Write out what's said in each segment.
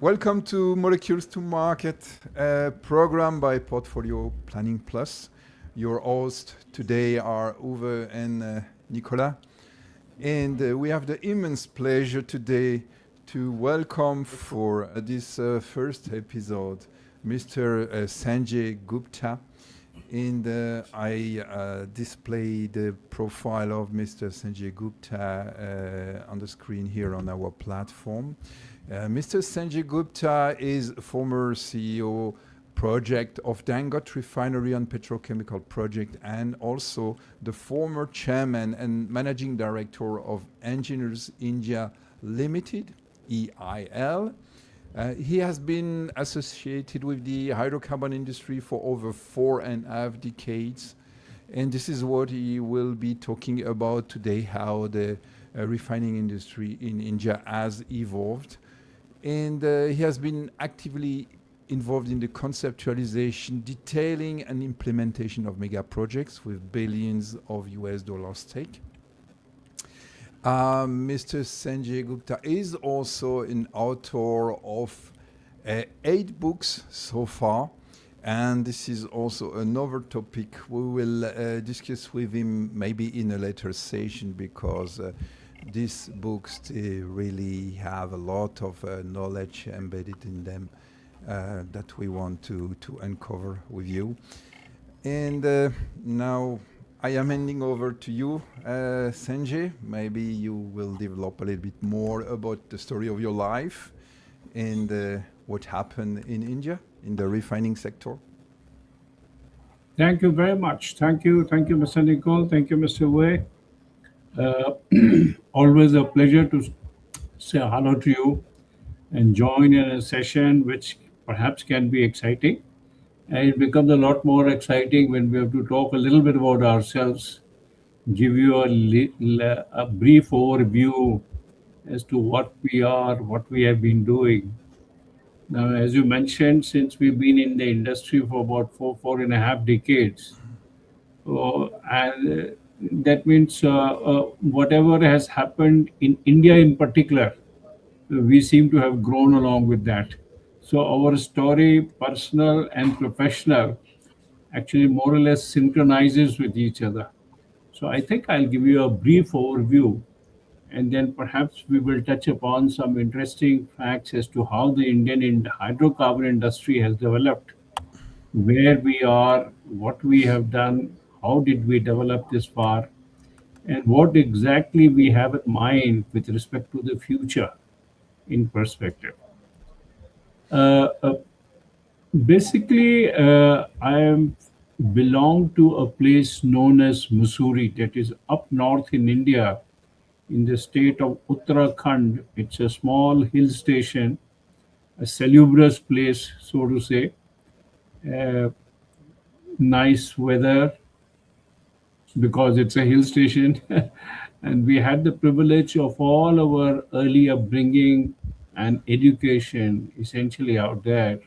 Welcome to Molecules to Market, a program by Portfolio Planning Plus. Your hosts today are Uwe and Nicolas. And we have the immense pleasure today to welcome for this first episode Mr. Sanjay Gupta. And I display the profile of Mr. Sanjay Gupta on the screen here on our platform. Mr. Sanjay Gupta is former CEO project of Dangote Refinery and Petrochemical project, and also the former chairman and managing director of Engineers India Limited, EIL. He has been associated with the hydrocarbon industry for over 4.5 decades. And this is what he will be talking about today, how the refining industry in India has evolved. And he has been actively involved in the conceptualization, detailing, and implementation of mega projects with billions of US dollar stake. Mr. Sanjay Gupta is also an author of 8 books so far, and this is also another topic we will discuss with him maybe in a later session, because these books really have a lot of knowledge embedded in them that we want to uncover with you. And now I am handing over to you, Sanjay. Maybe you will develop a little bit more about the story of your life and what happened in India in the refining sector. Thank you very much. Thank you, Mr. Nicole. Thank you, Mr. Way. Uh, Always a pleasure to say hello to you and join in a session which perhaps can be exciting. And it becomes a lot more exciting when we have to talk a little bit about ourselves, give you a brief overview as to what we are, what we have been doing. Now, as you mentioned, since we've been in the industry for about 4.5 decades, and that means whatever has happened in India in particular, we seem to have grown along with that. So our story, personal and professional, actually more or less synchronizes with each other. So I think I'll give you a brief overview, and then perhaps we will touch upon some interesting facts as to how the Indian hydrocarbon industry has developed, where we are, what we have done, how did we develop this far, and what exactly we have in mind with respect to the future in perspective. Uh, uh, Basically, I am belong to a place known as Mussoorie, that is up north in India, in the state of Uttarakhand. It's a small hill station, a salubrious place, so to say. Uh, Nice weather, because it's a hill station. And we had the privilege of all our early upbringing and education essentially out there.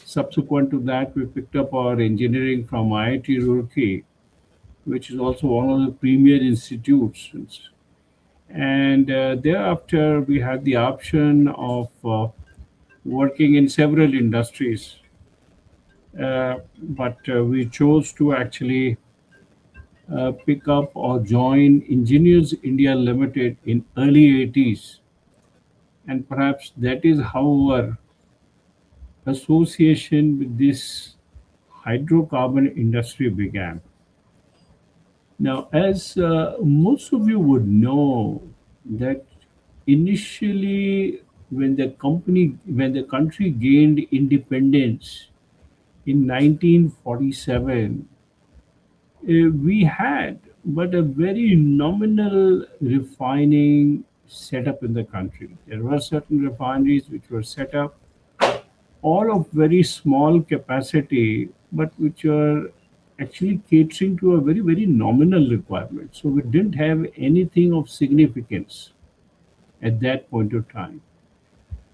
Subsequent to that, we picked up our engineering from IIT Roorkee, which is also one of the premier institutes. And thereafter, we had the option of working in several industries. But we chose to actually pick up or join Engineers India Limited in early 80s, and perhaps that is how our association with this hydrocarbon industry began. Now, as most of you would know, that initially when the country gained independence in 1947, we had but a very nominal refining setup in the country. There were certain refineries which were set up, all of very small capacity, but which were actually catering to a very, very nominal requirement. So we didn't have anything of significance at that point of time.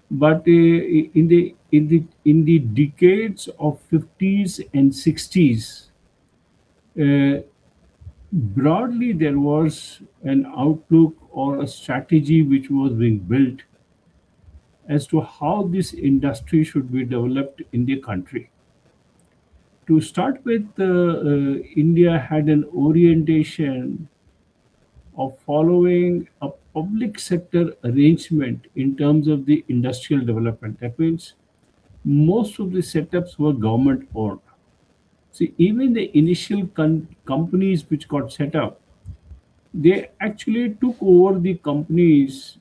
But in the decades of 50s and 60s, uh, broadly there was an outlook or a strategy which was being built, as to how this industry should be developed in the country. To start with, India had an orientation of following a public sector arrangement in terms of the industrial development. That means most of the setups were government owned. See, even the initial companies which got set up, they actually took over the companies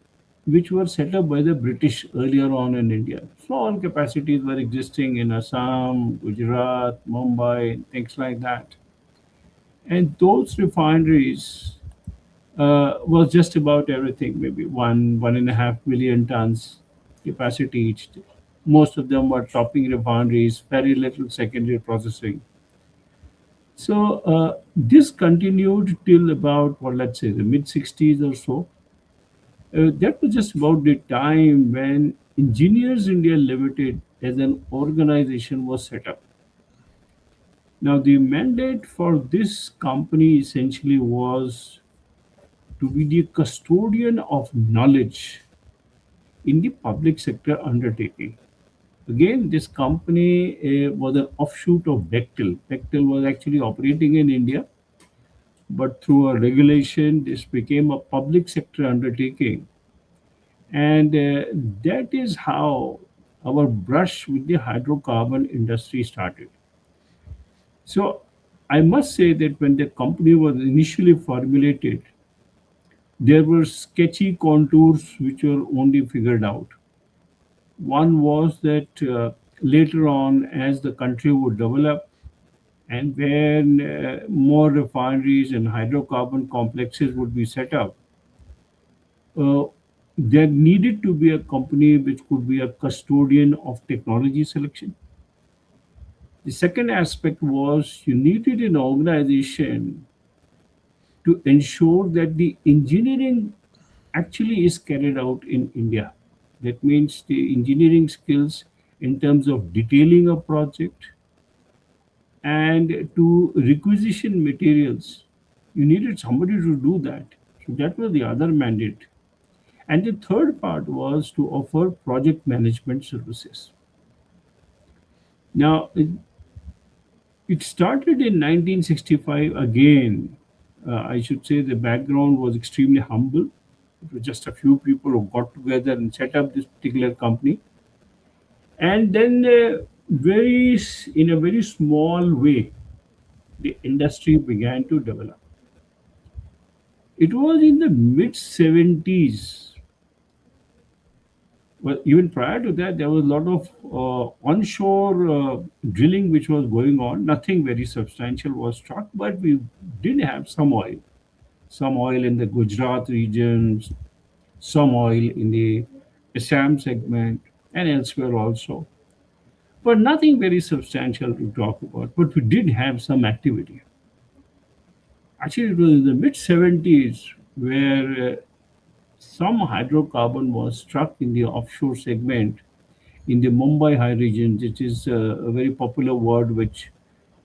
which were set up by the British earlier on in India. Small capacities were existing in Assam, Gujarat, Mumbai, things like that. And those refineries was just about everything, maybe 1.5 million tons capacity each. Most of them were topping refineries, very little secondary processing. So this continued till about, what, let's say, the mid 60s or so. That was just about the time when Engineers India Limited as an organization was set up. Now, the mandate for this company essentially was to be the custodian of knowledge in the public sector undertaking. Again, this company was an offshoot of Bechtel. Bechtel was actually operating in India, but through a regulation, this became a public sector undertaking. And that is how our brush with the hydrocarbon industry started. So I must say that when the company was initially formulated, there were sketchy contours which were only figured out. One was that later on, as the country would develop and when more refineries and hydrocarbon complexes would be set up, uh, there needed to be a company which could be a custodian of technology selection. The second aspect was you needed an organization to ensure that the engineering actually is carried out in India. That means the engineering skills in terms of detailing a project and to requisition materials. You needed somebody to do that. So that was the other mandate. And the third part was to offer project management services. Now, it started in 1965 again. I should say the background was extremely humble. It was just a few people who got together and set up this particular company. And then, in a very small way, the industry began to develop. It was in the mid 70s. Well, even prior to that, there was a lot of onshore drilling which was going on. Nothing very substantial was struck, but we did have some oil in the Gujarat regions, some oil in the Assam segment, and elsewhere also. But nothing very substantial to talk about. But we did have some activity. Actually, it was in the mid 70s where some hydrocarbon was struck in the offshore segment in the Mumbai High region, which is a very popular word which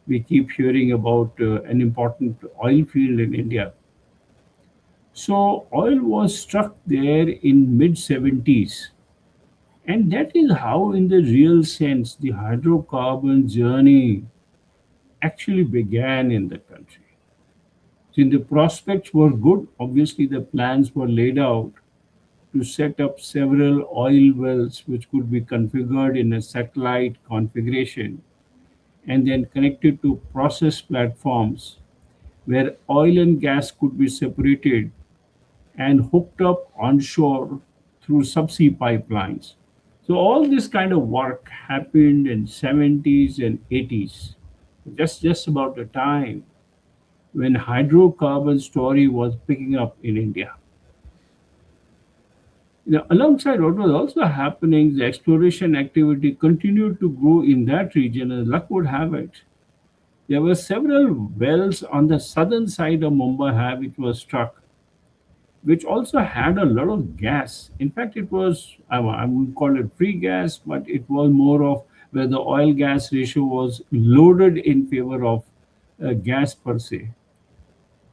we keep hearing about an important oil field in India. So oil was struck there in mid 70s, and that is how, in the real sense, the hydrocarbon journey actually began in the country. Since the prospects were good, obviously the plans were laid out to set up several oil wells which could be configured in a satellite configuration and then connected to process platforms where oil and gas could be separated and hooked up onshore through subsea pipelines. So all this kind of work happened in 70s and 80s, just about the time when hydrocarbon story was picking up in India. Alongside what was also happening, the exploration activity continued to grow in that region, and luck would have it. There were several wells on the southern side of Mumbai High which was struck, which also had a lot of gas. In fact, it was, I wouldn't call it free gas, but it was more of where the oil gas ratio was loaded in favor of gas per se.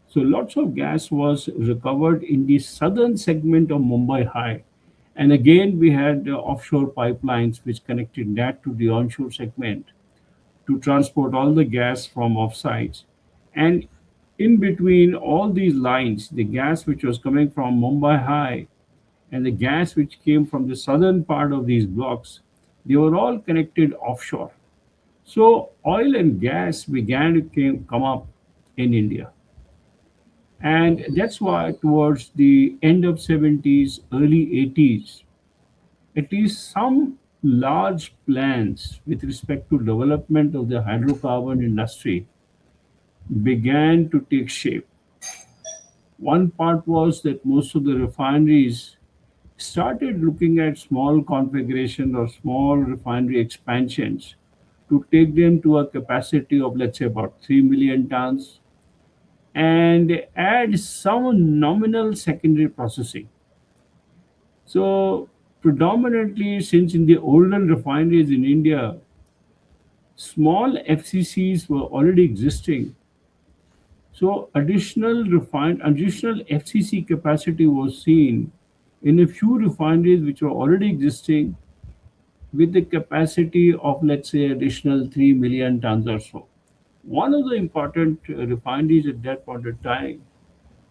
So lots of gas was recovered in the southern segment of Mumbai High. And again, we had offshore pipelines which connected that to the onshore segment to transport all the gas from offsites. And in between all these lines, the gas which was coming from Mumbai High and the gas which came from the southern part of these blocks, they were all connected offshore. So oil and gas began to come up in India. And that's why towards the end of 70s, early 80s, at least some large plans with respect to development of the hydrocarbon industry began to take shape. One part was that most of the refineries started looking at small configuration or small refinery expansions to take them to a capacity of, let's say, about 3 million tons and add some nominal secondary processing. So, predominantly, since in the older refineries in India, small FCCs were already existing, so additional FCC capacity was seen in a few refineries which were already existing with the capacity of, let's say, additional 3 million tons or so. One of the important refineries at that point of time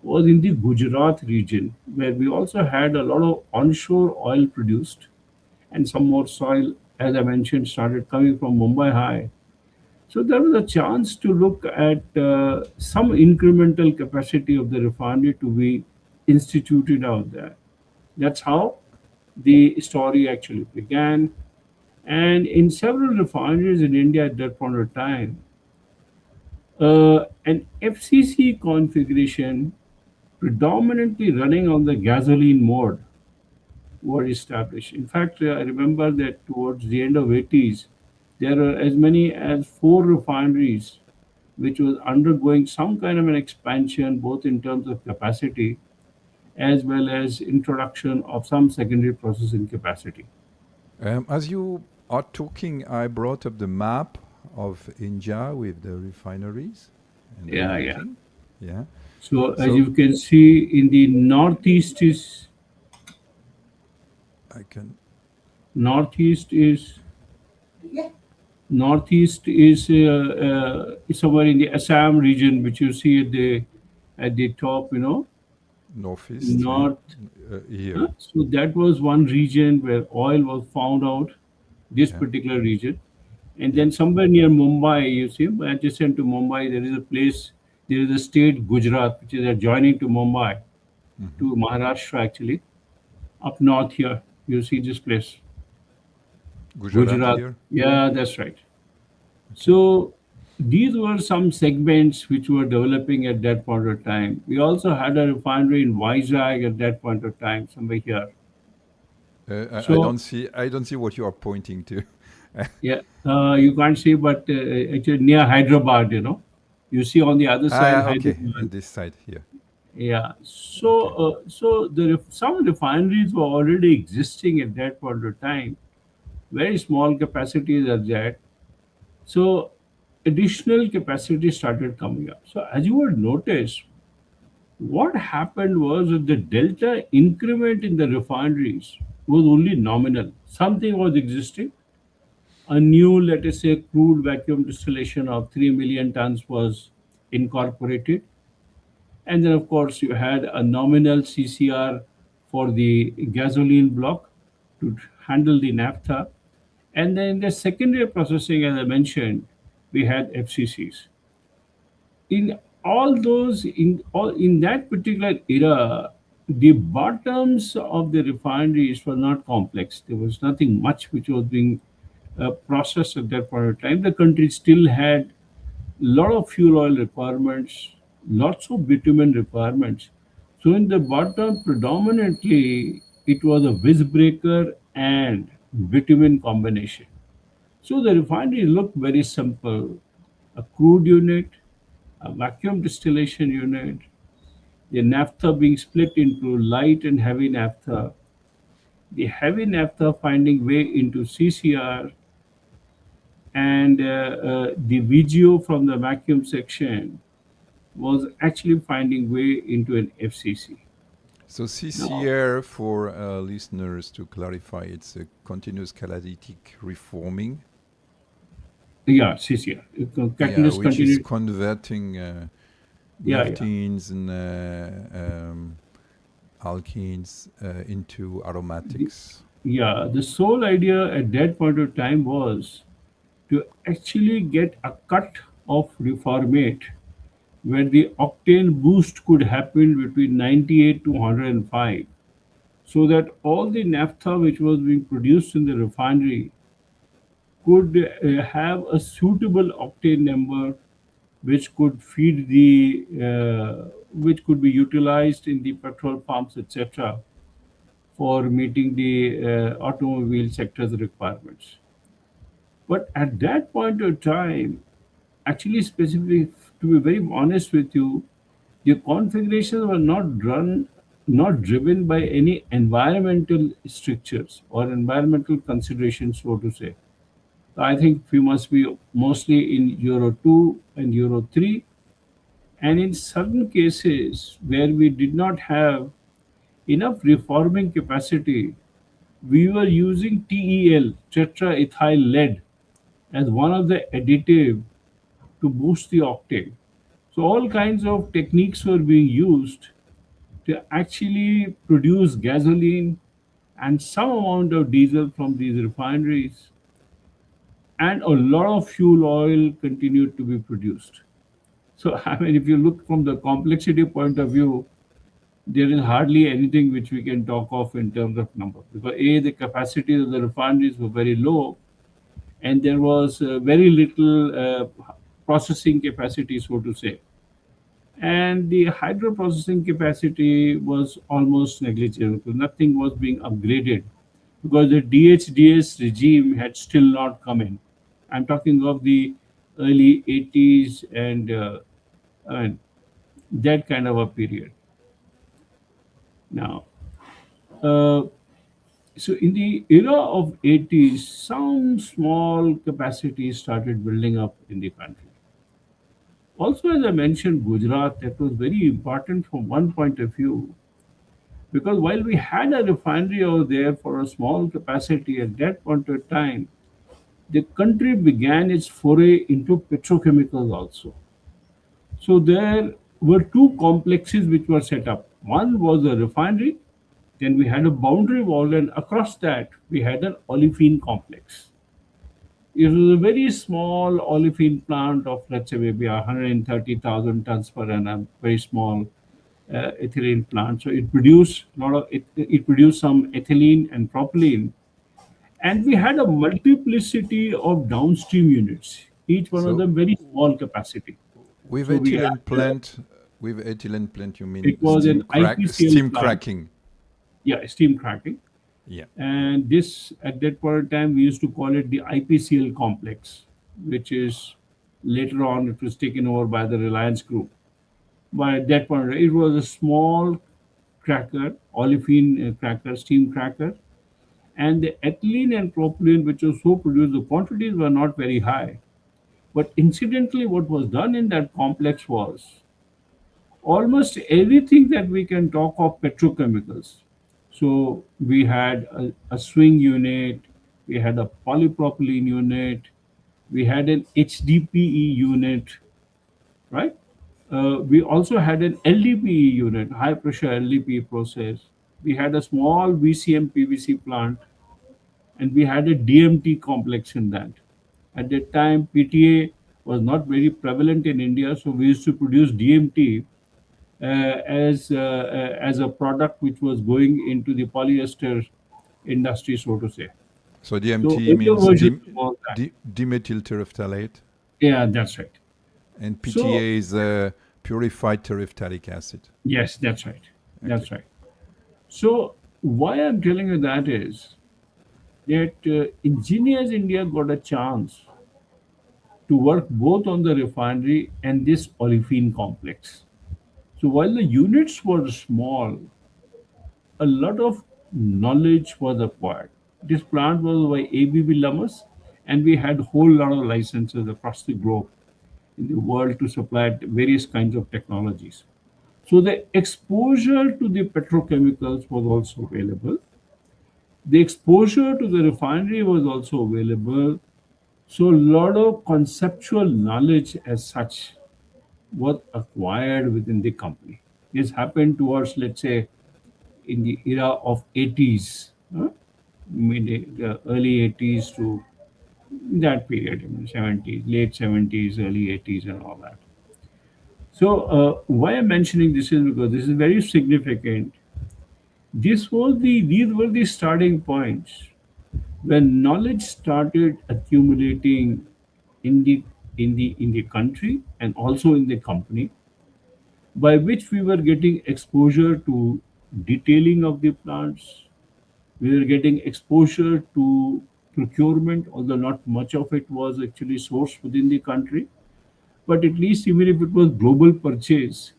was in the Gujarat region, where we also had a lot of onshore oil produced and some more soil, as I mentioned, started coming from Mumbai High. So there was a chance to look at some incremental capacity of the refinery to be instituted out there. That's how the story actually began. And in several refineries in India at that point of time, an FCC configuration predominantly running on the gasoline mode were established. In fact, I remember that towards the end of 80s, there are as many as four refineries which was undergoing some kind of an expansion, both in terms of capacity as well as introduction of some secondary processing capacity. As you are talking, I brought up the map of India with the refineries and the Yeah, yeah. ranking. Yeah. So as So you can see in the I can. northeast is northeast is somewhere in the Assam region, which you see at the top, Northeast, yeah, north. here, So that was one region where oil was found out, this yeah, particular region. And yeah, then somewhere near Mumbai, you see, adjacent to Mumbai, there is a place, there is a state, Gujarat, which is adjoining to Mumbai, hmm, to Maharashtra actually. Up north here, you see this place, Gujarat Gujarat. here, Yeah, that's right. okay. So these were some segments which were developing at that point of time. We also had a refinery in Vizag at that point of time, somewhere here. So I don't see what you are pointing to. yeah, you can't see, but actually near Hyderabad, you see on the other side Yeah, okay, Hyderabad. in this side here, Yeah. okay. So some refineries were already existing at that point of time. Very small capacities are there. So additional capacity started coming up. So as you would notice, what happened was that the delta increment in the refineries was only nominal. Something was existing. A new, let us say, crude vacuum distillation of 3 million tons was incorporated. And then, of course, you had a nominal CCR for the gasoline block to handle the naphtha. And then the secondary processing, as I mentioned, we had FCCs. In that particular era, the bottoms of the refineries were not complex. There was nothing much which was being processed at that point of time. The country still had lot of fuel oil requirements, lots of bitumen requirements. So in the bottom, predominantly it was a visbreaker and bitumen combination. So the refinery looked very simple: a crude unit, a vacuum distillation unit, the naphtha being split into light and heavy naphtha, the heavy naphtha finding way into CCR, and the VGO from the vacuum section was actually finding way into an FCC. So Now, CCR, for listeners to clarify, it's a continuous catalytic reforming. yeah, CCR, Yeah, catalyst which is continued. converting Yeah, yeah, naphthalene and alkenes into the, aromatics. yeah. The sole idea at that point of time was to actually get a cut of reformate where the octane boost could happen between 98 to 105, so that all the naphtha which was being produced in the refinery could have a suitable octane number which could feed the which could be utilized in the petrol pumps, etc., for meeting the automobile sector's requirements. But at that point of time, actually, specifically, to be very honest with you, the configurations were not driven by any environmental strictures or environmental considerations, so to say. I think we must be mostly in Euro 2 and Euro 3. And in certain cases where we did not have enough reforming capacity, we were using TEL, tetraethyl lead, as one of the additive to boost the octane. So all kinds of techniques were being used to actually produce gasoline and some amount of diesel from these refineries, and a lot of fuel oil continued to be produced. So, I mean, if you look from the complexity point of view, there is hardly anything which we can talk of in terms of number, because A, the capacity of the refineries were very low, and there was very little processing capacity, so to say. And the hydro processing capacity was almost negligible. Nothing was being upgraded because the DHDS regime had still not come in. I'm talking of the early 80s and that kind of a period. Now, uh, so in the era of 80s, some small capacity started building up in the country. Also, as I mentioned, Gujarat, that was very important from one point of view, because while we had a refinery over there for a small capacity at that point of time, the country began its foray into petrochemicals also. So there were two complexes which were set up. One was a refinery, then we had a boundary wall, and across that we had an olefin complex. It was a very small olefin plant of, let's say, maybe 130,000 tons per annum, very small ethylene plant. So it produced a lot of it produced some ethylene and propylene, and we had a multiplicity of downstream units, each one of So them very small capacity. with So we ethylene had plant, with ethylene plant, you mean it was an IPCL steam plant, cracking? yeah, steam cracking, Yeah. and this at that point of time we used to call it the IPCL complex, which is later on it was taken over by the Reliance group. But at that point, it was a small cracker, olefin cracker, steam cracker, and the ethylene and propylene which was so produced, the quantities were not very high. But incidentally, what was done in that complex was almost everything that we can talk of petrochemicals. So we had a swing unit, we had a polypropylene unit, we had an HDPE unit, right? We also had an LDPE unit, high pressure LDPE process. We had a small VCM PVC plant, and we had a DMT complex in that. At that time, PTA was not very prevalent in India, so we used to produce DMT as a product which was going into the polyester industry, so to say. So So DMT earlier means versions was that. dimethyl terephthalate, Yeah, that's right. and So PTA is purified terephthalic acid. yes, that's right. Okay. That's right. So why I'm telling you that is that Engineers India got a chance to work both on the refinery and this olefin complex. So while the units were small, a lot of knowledge was acquired. This plant was by ABB Lummus, and we had a whole lot of licenses across the globe in the world to supply various kinds of technologies. So the exposure to the petrochemicals was also available. The exposure to the refinery was also available. So a lot of conceptual knowledge as such was acquired within the company. This happened towards, let's say, in the era of 80s, the early 80s to that period, 70s, late 70s, early 80s, and all that. So, why I'm mentioning this is because this is very significant. These were the starting points when knowledge started accumulating in the country and also in the company, by which we were getting exposure to detailing of the plants. We were getting exposure to procurement, although not much of it was actually sourced within the country, but at least even if it was global purchase.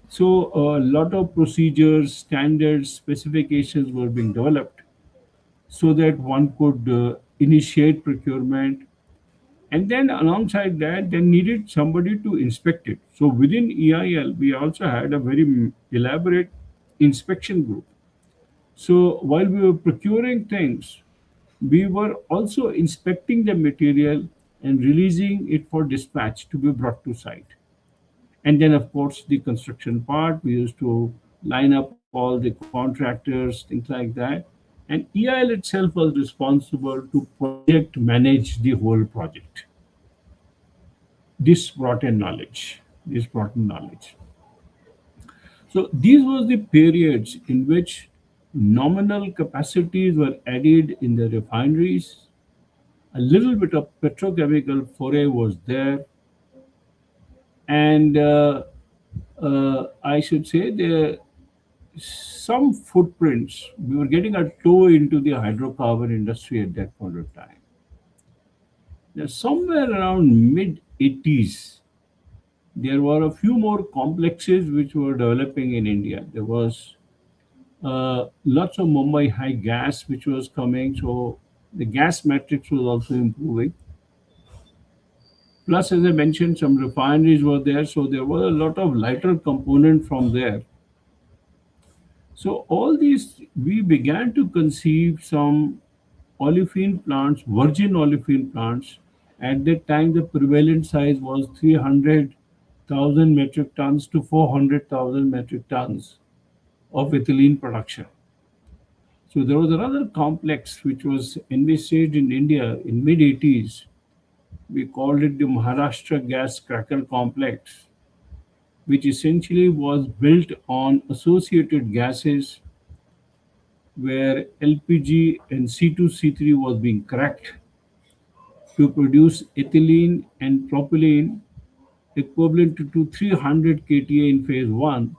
So a lot of procedures, standards, specifications were being developed so that one could initiate procurement. And then alongside that, they needed somebody to inspect it. So within EIL, we also had a very elaborate inspection group. So while we were procuring things, we were also inspecting the material and releasing it for dispatch to be brought to site. And then, of course, the construction part, we used to line up all the contractors, things like that. And EIL itself was responsible to project manage the whole project. This brought in knowledge. This brought in knowledge. So these were the periods in which nominal capacities were added in the refineries. A little bit of petrochemical foray was there, and I should say there some footprints. We were getting a toe into the hydrocarbon industry at that point of time. Now, somewhere around mid 80s, there were a few more complexes which were developing in India. There was lots of Mumbai High gas which was coming, so the gas matrix was also improving. Plus, as I mentioned, some refineries were there, so there was a lot of lighter component from there. So all these, we began to conceive some olefin plants, virgin olefin plants. At that time, the prevalent size was 300,000 metric tons to 400,000 metric tons of ethylene production. So there was another complex which was envisaged in India in mid 80s. We called it the Maharashtra gas cracker complex, which essentially was built on associated gases where LPG and C2C3 was being cracked to produce ethylene and propylene equivalent to 300 kTA in phase 1,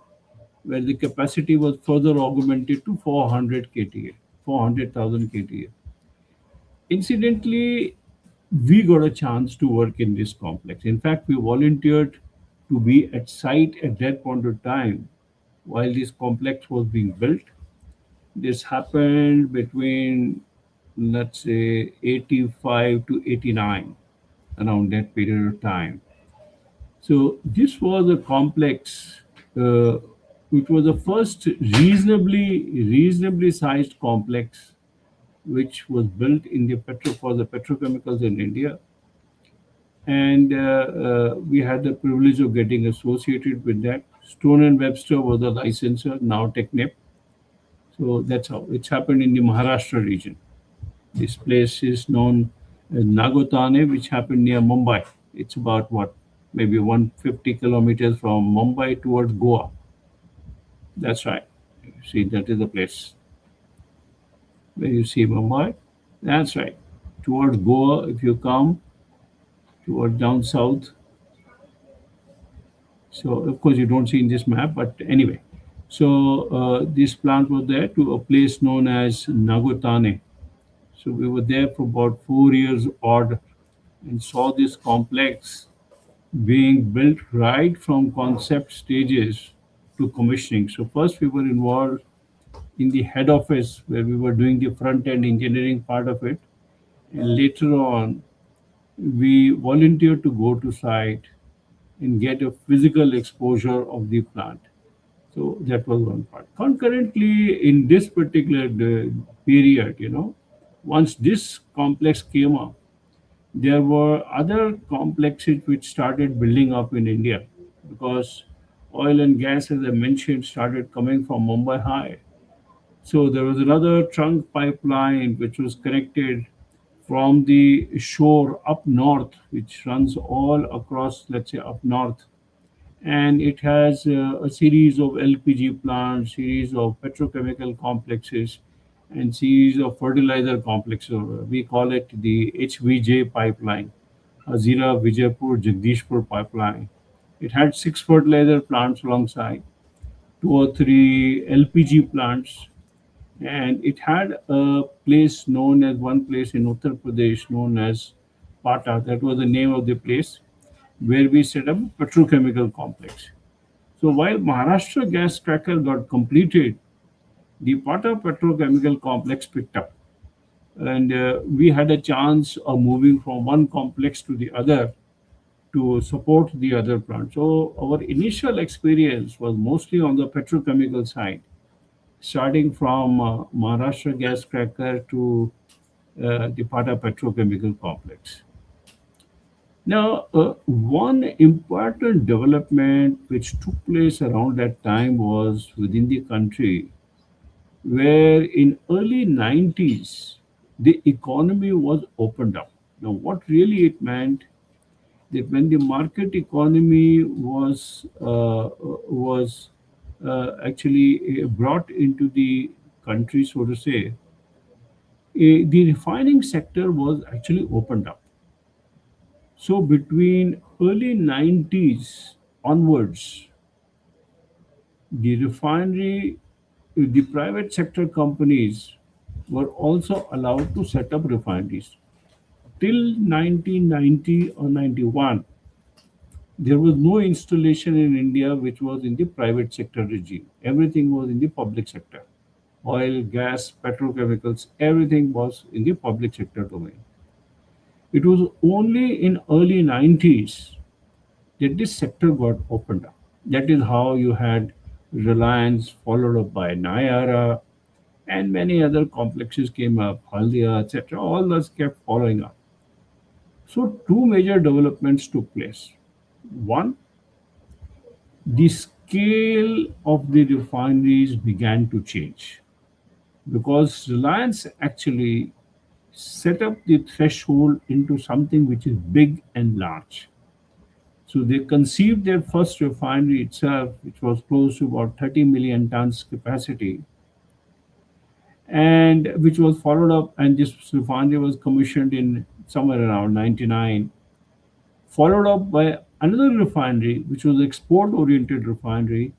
where the capacity was further augmented to 400 kTA, 400,000 kTA. Incidentally, we got a chance to work in this complex. In fact, we volunteered to be at site at that point of time while this complex was being built. This happened between, let's say, 85 to 89, around that period of time. So this was a complex, uh, which was the first reasonably sized complex which was built in the for the petrochemicals in India, and we had the privilege of getting associated with that. Stone and Webster was the licensor, now Technip. So that's how it's happened in the Maharashtra region. This place is known as Nagothane, which happened near Mumbai. It's about what, maybe 150 kilometers from Mumbai towards Goa. That's right. See, that is the place where you see Mumbai. That's right. Towards Goa, if you come towards down south. So, of course, you don't see in this map, but anyway. So, this plant was there to a place known as Nagothane. So, we were there for about 4 years odd and saw this complex being built right from concept stages to commissioning. So first we were involved in the head office where we were doing the front end engineering part of it. And later on, we volunteered to go to site and get a physical exposure of the plant. So that was one part. Concurrently, in this particular period, once this complex came up, there were other complexes which started building up in India because oil and gas, as I mentioned, started coming from Mumbai High. So there was another trunk pipeline which was connected from the shore up north, which runs all across, let's say, up north, and it has a series of LPG plants, series of petrochemical complexes, and series of fertilizer complexes. We call it the HVJ pipeline, Hazira Vijaypur Jagdishpur pipeline. It had six fertilizer plants alongside, two or three LPG plants, and it had a place known as one place in Uttar Pradesh known as Pata. That was the name of the place where we set up a petrochemical complex. So while Maharashtra gas cracker got completed, the Pata petrochemical complex picked up. And we had a chance of moving from one complex to the other to support the other plant. So our initial experience was mostly on the petrochemical side, starting from Maharashtra gas cracker to the Pata petrochemical complex. Now, one important development which took place around that time was within the country, where in early 90s the economy was opened up. Now, what really it meant that when the market economy was actually brought into the country, so to say, the refining sector was actually opened up. So between early 90s onwards, the refinery, the private sector companies were also allowed to set up refineries. Till 1990 or 91, there was no installation in India which was in the private sector regime. Everything was in the public sector. Oil, gas, petrochemicals, everything was in the public sector domain. It was only in early 90s that this sector got opened up. That is how you had Reliance, followed up by Nayara, and many other complexes came up, Haldia, etc. All those kept following up. So, two major developments took place. One, the scale of the refineries began to change because Reliance actually set up the threshold into something which is big and large. So they conceived their first refinery itself, which was close to about 30 million tons capacity, and which was followed up, and this refinery was commissioned in somewhere around 99, followed up by another refinery, which was export-oriented refinery,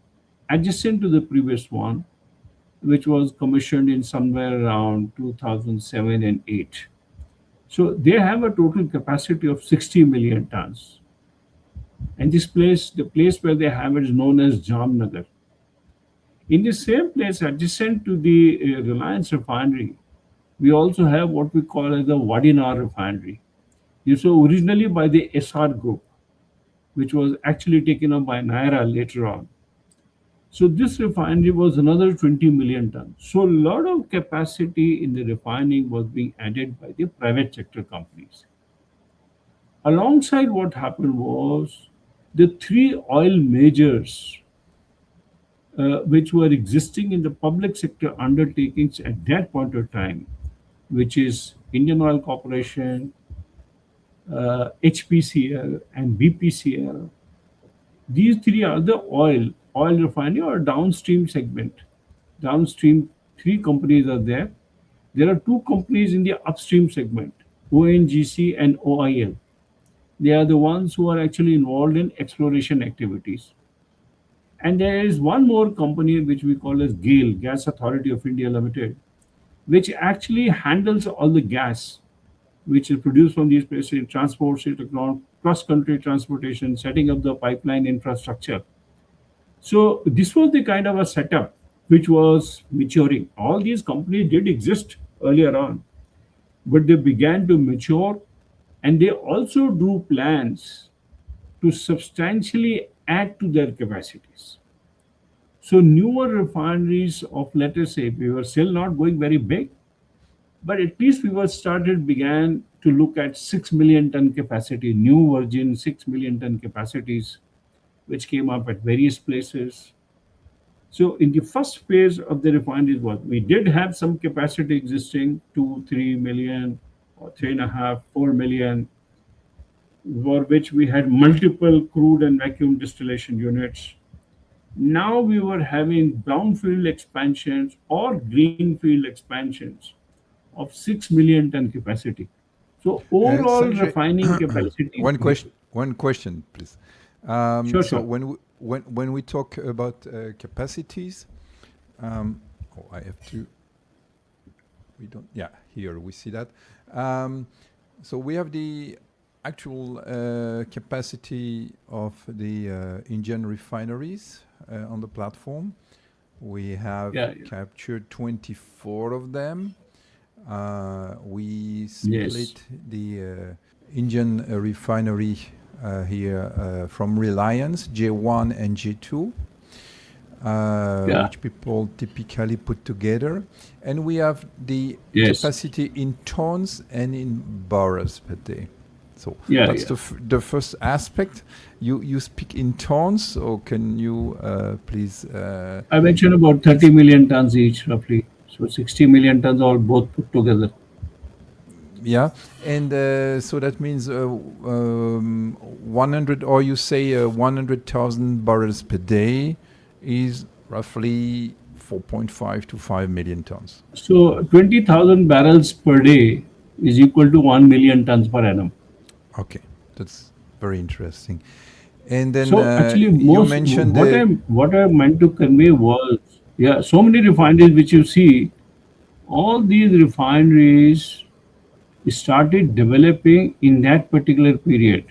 adjacent to the previous one, which was commissioned in somewhere around 2007 and 8. So they have a total capacity of 60 million tons. And this place, the place where they have it is known as Jamnagar. In the same place adjacent to the Reliance refinery, we also have what we call as the Vadinar refinery. This was originally by the SR group, which was actually taken up by Naira later on. So this refinery was another 20 million tons. So a lot of capacity in the refining was being added by the private sector companies. Alongside what happened was the three oil majors which were existing in the public sector undertakings at that point of time, which is Indian Oil Corporation, HPCL, and BPCL. These three are the oil refinery or downstream segment. Downstream, three companies are there. There are two companies in the upstream segment, ONGC and OIL. They are the ones who are actually involved in exploration activities. And there is one more company which we call as GAIL, Gas Authority of India Limited, which actually handles all the gas which is produced from these places, transports it across cross-country transportation, setting up the pipeline infrastructure. So this was the kind of a setup which was maturing. All these companies did exist earlier on, but they began to mature, and they also do plans to substantially add to their capacities. So newer refineries of, let us say, we were still not going very big, but at least we were started began to look at 6 million ton capacity, new virgin 6 million ton capacities, which came up at various places. So in the first phase of the refineries, what we did have some capacity existing, 2, 3 million, or 3.5, 4 million, for which we had multiple crude and vacuum distillation units. Now we were having brownfield expansions or greenfield expansions of 6 million ton capacity. So overall Sanjay, refining capacity, yeah, one question, please. sure, So sure. when we talk about capacities, I have to. We don't. Yeah, here we see that. Um, so we have the actual capacity of the Indian refineries on the platform. We have Yeah, yeah. captured 24 of them. We Yes. split the Indian refinery here from Reliance, J1 and J2, Yeah. which people typically put together. And we have the Yes. capacity in tons and in barrels per day. So Yeah, that's yeah. the first aspect. You speak in tons, or can you please? I mentioned about 30 million tons each, roughly. So 60 million tons all both put together. Yeah, and so that means 100, or you say 100,000 barrels per day is roughly 4.5 to 5 million tons. So 20,000 barrels per day is equal to 1 million tons per annum. Okay, that's very interesting. And then So actually, you most mentioned the what I meant to convey was, yeah, so many refineries which you see, all these refineries started developing in that particular period.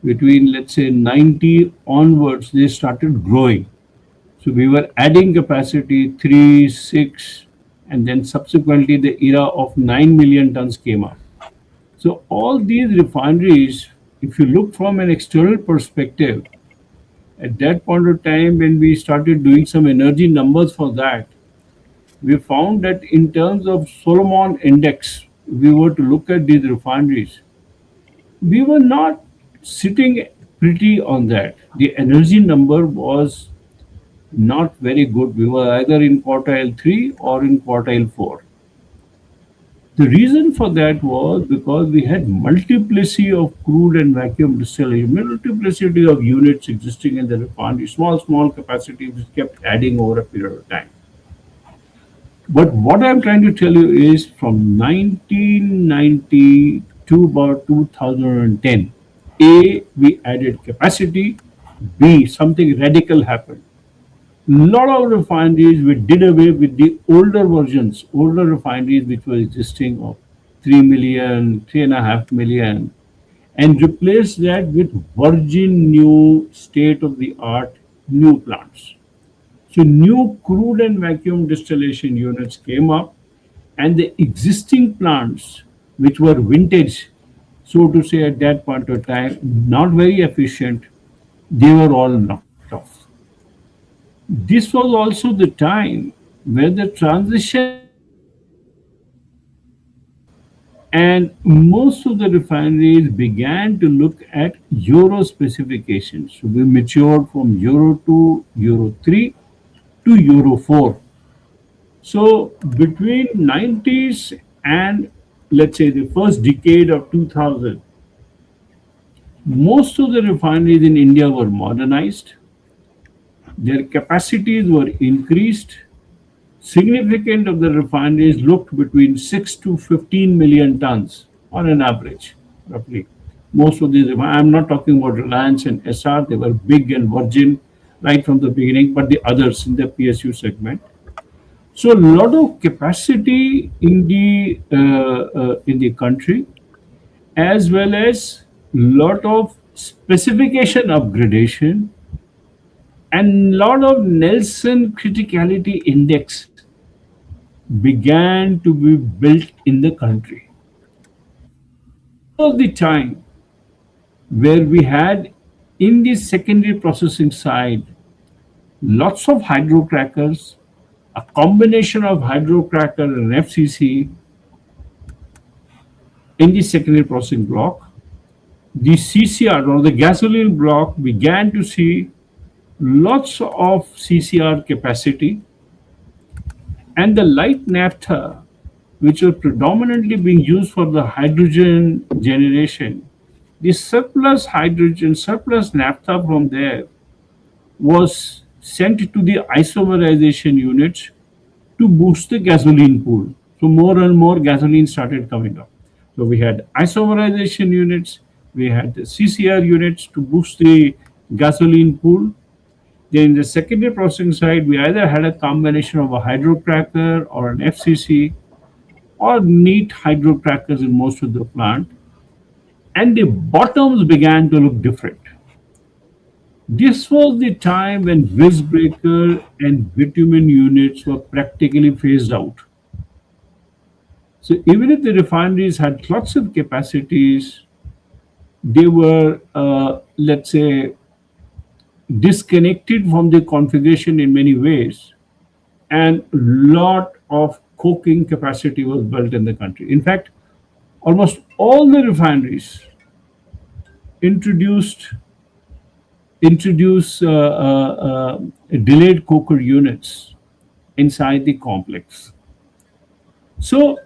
Between, let's say, 90 onwards, they started growing. So we were adding capacity 3, 6, and then subsequently the era of 9 million tons came up. So all these refineries, if you look from an external perspective, at that point of time when we started doing some energy numbers for that, we found that in terms of Solomon index, we were to look at these refineries, we were not sitting pretty on that. The energy number was not very good. We were either in quartile 3 or in quartile 4. The reason for that was because we had multiplicity of crude and vacuum distillation, multiplicity of units existing in the refinery, small capacity which kept adding over a period of time. But what I'm trying to tell you is from 1990 to about 2010, A, we added capacity, B, something radical happened. Lot of refineries we did away with the older versions, older refineries which were existing of 3 million, 3.5 million, and replaced that with virgin new state of the art new plants. So new crude and vacuum distillation units came up, and the existing plants, which were vintage, so to say, at that point of time, not very efficient, they were all knocked off. This was also the time where the transition happened, and most of the refineries began to look at Euro specifications. So we matured from Euro 2, Euro 3 to Euro 4. So between 90s and, let's say, the first decade of 2000, most of the refineries in India were modernized, their capacities were increased. Significant of the refineries looked between 6 to 15 million tons on an average, roughly. Most of these, I'm not talking about Reliance and SR, they were big and virgin right from the beginning, but the others in the PSU segment. So a lot of capacity in the country, as well as lot of specification upgradation and lot of Nelson criticality index began to be built in the country. This was the time where we had in the secondary processing side lots of hydrocrackers, a combination of hydrocracker and FCC in the secondary processing block. The CCR or the gasoline block began to see lots of CCR capacity, and the light naphtha, which were predominantly being used for the hydrogen generation, the surplus hydrogen, surplus naphtha from there was sent to the isomerization units to boost the gasoline pool. So more and more gasoline started coming up. So we had isomerization units, we had the CCR units to boost the gasoline pool. Then in the secondary processing side, we either had a combination of a hydrocracker or an FCC or neat hydrocrackers in most of the plant, and the bottoms began to look different. This was the time when visbreaker and bitumen units were practically phased out. So even if the refineries had lots of capacities, they were, let's say, disconnected from the configuration in many ways, and lot of coking capacity was built in the country. In fact, almost all the refineries introduced introduce delayed coker units inside the complex. So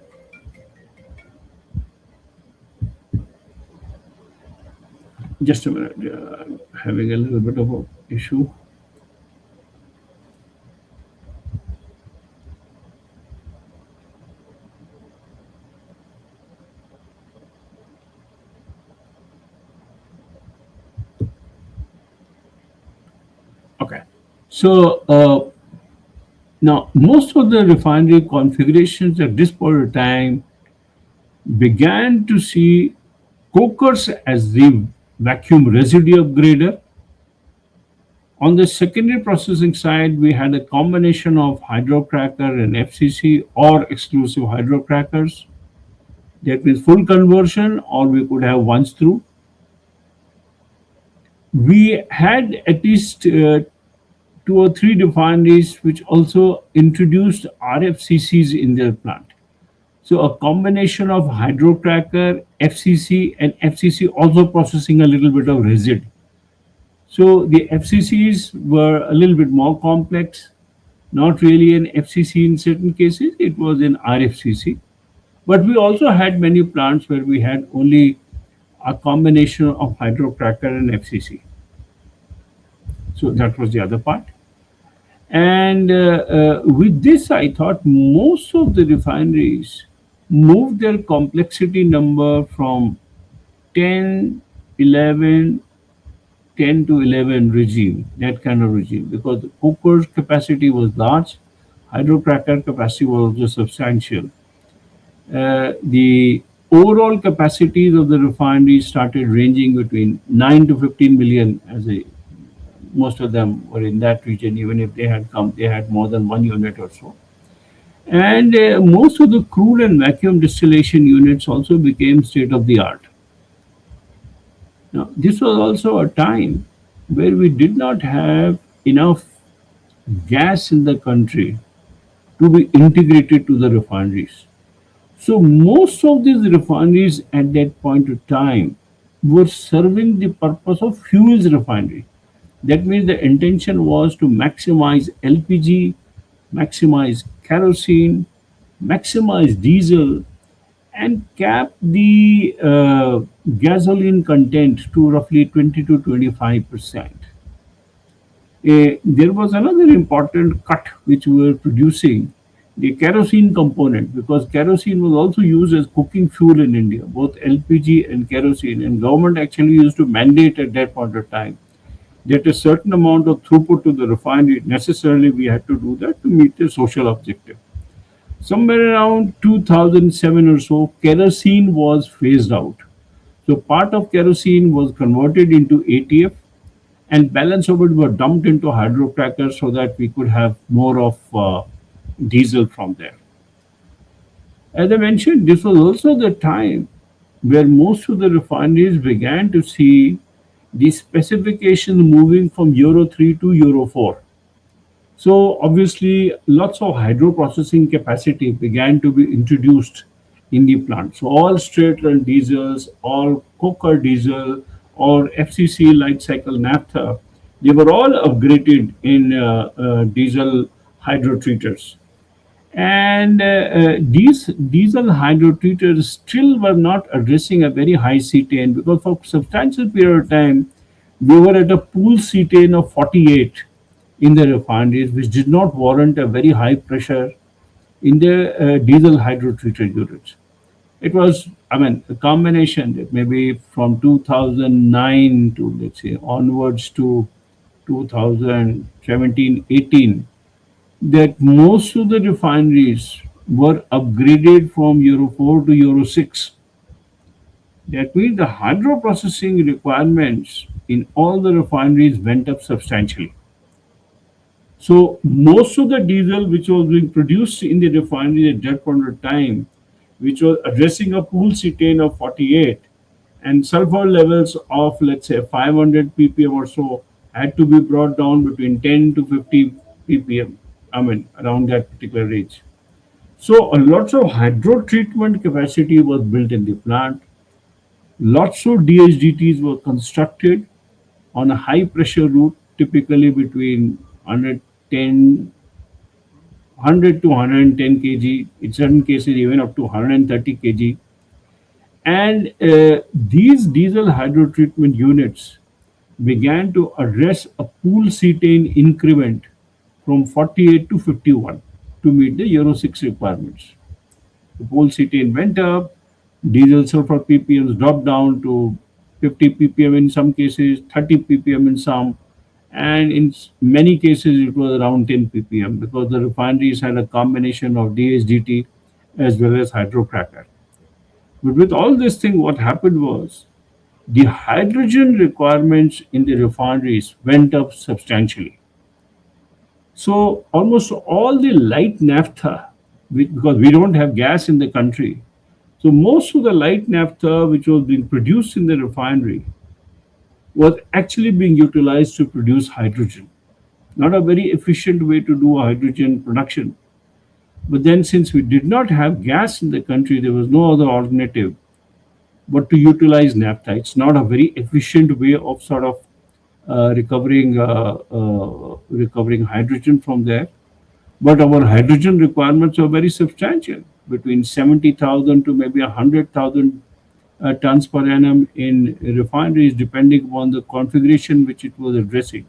just a minute, I'm having a little bit of a issue. Okay, so now most of the refinery configurations at this point of time began to see cokers as the vacuum residue upgrader. On the secondary processing side, we had a combination of hydrocracker and FCC or exclusive hydrocrackers. That means full conversion, or we could have once through. We had at least two or three refineries which also introduced RFCCs in their plant. So a combination of hydrocracker, FCC, and FCC also processing a little bit of resid. So the FCCs were a little bit more complex, not really an FCC in certain cases, it was an RFCC. But we also had many plants where we had only a combination of hydrocracker and FCC. So that was the other part. And with this, I thought most of the refineries moved their complexity number from 10, 11, 10 to 11 regime, that kind of regime, because the coker's capacity was large, hydrocracker capacity was also substantial. The overall capacities of the refineries started ranging between 9 to 15 million, as a most of them were in that region. Even if they had come, they had more than one unit or so. And most of the crude and vacuum distillation units also became state of the art. Now, this was also a time where we did not have enough gas in the country to be integrated to the refineries. So most of these refineries at that point of time were serving the purpose of fuels refinery. That means the intention was to maximize LPG, maximize kerosene, maximize diesel, and cap the gasoline content to roughly 20 to 25%. There was another important cut which we were producing, the kerosene component, because kerosene was also used as cooking fuel in India, both LPG and kerosene, and government actually used to mandate at that point of time that a certain amount of throughput to the refinery, necessarily we had to do that to meet the social objective. Somewhere around 2007 or so, kerosene was phased out. So part of kerosene was converted into ATF, and balance of it were dumped into hydrocrackers so that we could have more of diesel from there. As I mentioned, this was also the time where most of the refineries began to see the specifications moving from Euro 3 to Euro 4. So obviously, lots of hydro processing capacity began to be introduced in the plant. So all straight run diesels, all coker diesel, or FCC light cycle naphtha, they were all upgraded in diesel hydrotreaters. And these diesel hydrotreaters still were not addressing a very high cetane, because for substantial period of time we were at a pool cetane of 48 in the refineries, which did not warrant a very high pressure in the diesel hydrotreater units. It was, I mean, a combination that maybe from 2009 to, let's say, onwards to 2017 18, that most of the refineries were upgraded from Euro 4 to Euro 6. That means the hydro processing requirements in all the refineries went up substantially. So most of the diesel which was being produced in the refinery at that point of time, which was addressing a pool cetane of 48 and sulfur levels of, let's say, 500 ppm or so, had to be brought down between 10 to 50 ppm. I mean, around that particular range. So a lots of hydro treatment capacity was built in the plant. Lots of DHDTs were constructed on a high pressure route, typically between 110 100 to 110 kg, in certain cases even up to 130 kg. And these diesel hydrotreatment units began to address a pool cetane increment from 48 to 51 to meet the Euro 6 requirements. The pool cetane went up, diesel sulfur ppms dropped down to 50 ppm in some cases, 30 ppm in some, and in many cases it was around 10 ppm, because the refineries had a combination of DHDT as well as hydrocracker. But with all this thing, what happened was the hydrogen requirements in the refineries went up substantially. So almost all the light naphtha, because we don't have gas in the country, so most of the light naphtha which was being produced in the refinery was actually being utilized to produce hydrogen. Not a very efficient way to do hydrogen production. But then, since we did not have gas in the country, there was no other alternative but to utilize naphtha. It's not a very efficient way of sort of recovering hydrogen from there. But our hydrogen requirements are very substantial, between 70,000 to maybe 100,000 tons per annum in refineries, depending upon the configuration which it was addressing.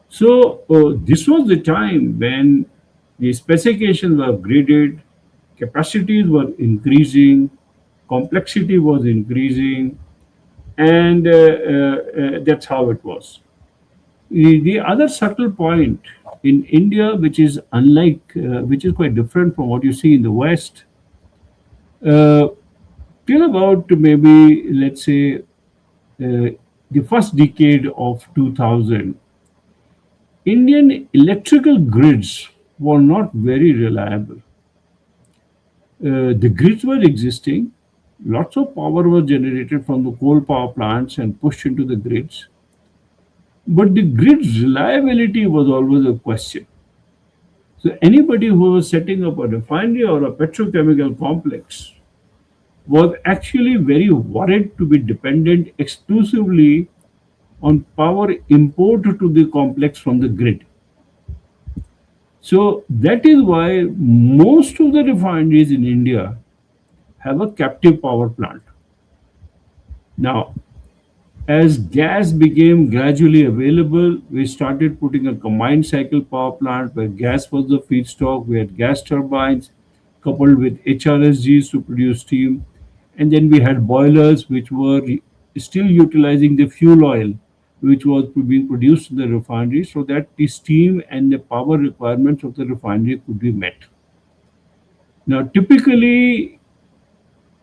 So this was the time when the specifications were upgraded, capacities were increasing, complexity was increasing, and that's how it was. The other subtle point in India, which is unlike, which is quite different from what you see in the West, uh, till about maybe, let's say, the first decade of 2000, Indian electrical grids were not very reliable. The grids were existing, lots of power was generated from the coal power plants and pushed into the grids, but the grid's reliability was always a question. So anybody who was setting up a refinery or a petrochemical complex was actually very worried to be dependent exclusively on power import to the complex from the grid. So that is why most of the refineries in India have a captive power plant. Now, as gas became gradually available, we started putting a combined cycle power plant where gas was the feedstock. We had gas turbines coupled with HRSGs to produce steam. And then we had boilers which were still utilizing the fuel oil which was being produced in the refinery, so that the steam and the power requirements of the refinery could be met. Now, typically,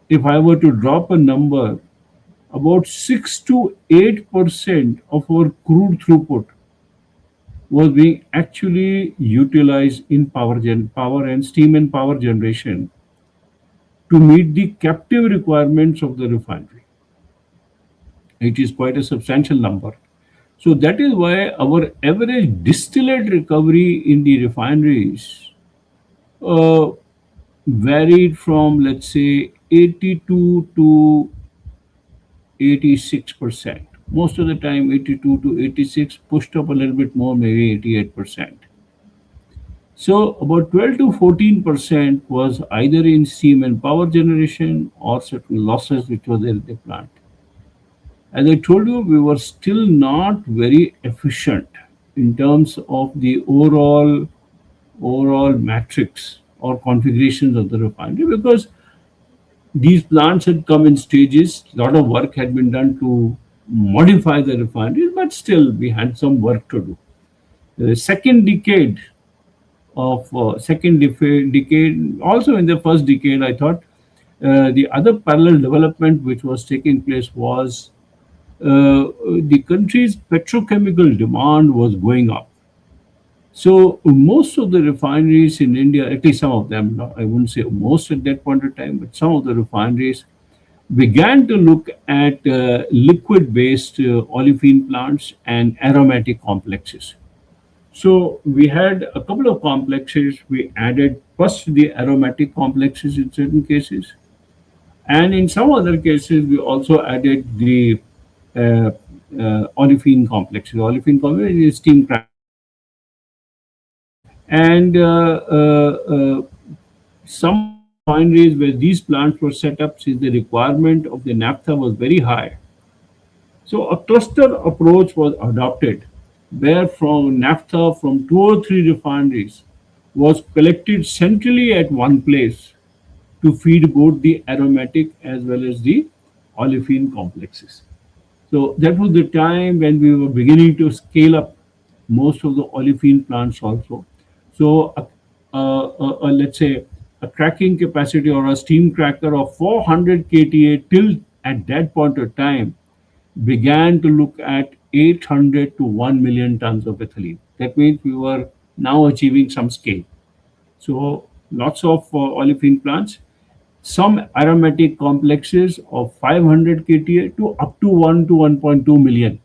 if I were to drop a number, about 6 to 8% of our crude throughput was being actually utilized in power and steam and power generation to meet the captive requirements of the refinery. It is quite a substantial number. So that is why our average distillate recovery in the refineries uh, varied from, let's say, 82 to 86%. Most of the time, 82 to 86, pushed up a little bit more, maybe 88%. So about 12 to 14% was either in steam and power generation or certain losses which were there in the plant. As I told you, we were still not very efficient in terms of the overall matrix or configurations of the refinery, because these plants had come in stages. A lot of work had been done to modify the refineries, but still we had some work to do. The second decade of decade, also in the first decade, I thought the other parallel development which was taking place was the country's petrochemical demand was going up. So most of the refineries in India, at least some of them, I wouldn't say most at that point of time, but some of the refineries began to look at liquid-based olefin plants and aromatic complexes. So we had a couple of complexes. We added first the aromatic complexes in certain cases, and in some other cases we also added the olefin complexes. Olefin complex is steam crackers, and some of the refineries where these plants were set up, since the requirement of the naphtha was very high, so a cluster approach was adopted, where from naphtha from two or three refineries was collected centrally at one place to feed both the aromatic as well as the olefin complexes. So that was the time when we were beginning to scale up most of the olefin plants also. So let's say a cracking capacity or a steam cracker of 400 kTA till at that point of time began to look at 800 to 1 million tons of ethylene. That means we were now achieving some scale. So lots of olefin plants, some aromatic complexes of 500 kTA to up to 1 to 1.2 million.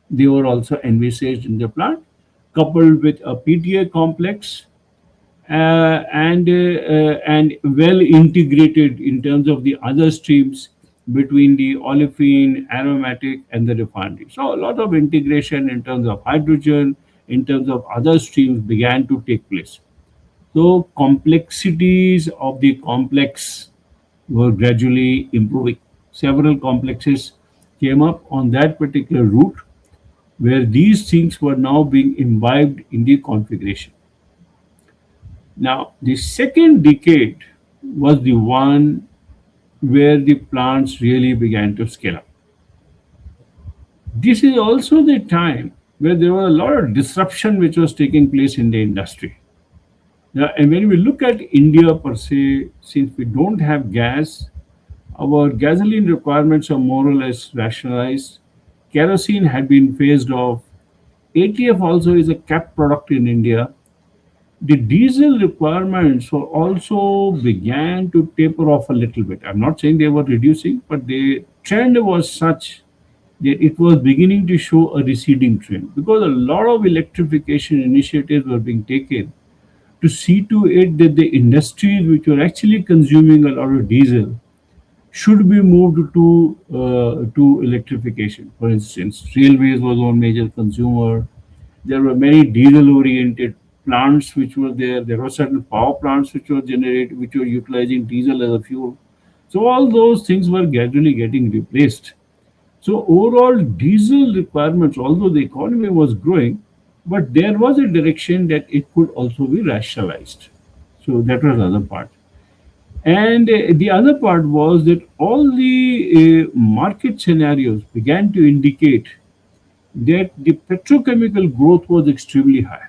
They were also envisaged in the plant, coupled with a PTA complex and well integrated in terms of the other streams between the olefin, aromatic, and the refinery. So a lot of integration in terms of hydrogen, in terms of other streams began to take place. So complexities of the complex were gradually improving. Several complexes came up on that particular route where these things were now being imbibed in the configuration. Now, the second decade was the one where the plants really began to scale up. This is also the time where there was a lot of disruption which was taking place in the industry. Now, and when we look at India per se, since we don't have gas, our gasoline requirements are more or less rationalized. Kerosene had been phased off. ATF also is a capped product in India. The diesel requirements were also began to taper off a little bit. I'm not saying they were reducing, but the trend was such that it was beginning to show a receding trend, because a lot of electrification initiatives were being taken to see to it that the industries which were actually consuming a lot of diesel should be moved to electrification. For instance, railways was one major consumer. There were many diesel-oriented plants which were there. There were certain power plants which were utilizing diesel as a fuel. So all those things were gradually getting replaced. So overall diesel requirements, although the economy was growing, but there was a direction that it could also be rationalized. So that was the other part. And the other part was that all the market scenarios began to indicate that the petrochemical growth was extremely high.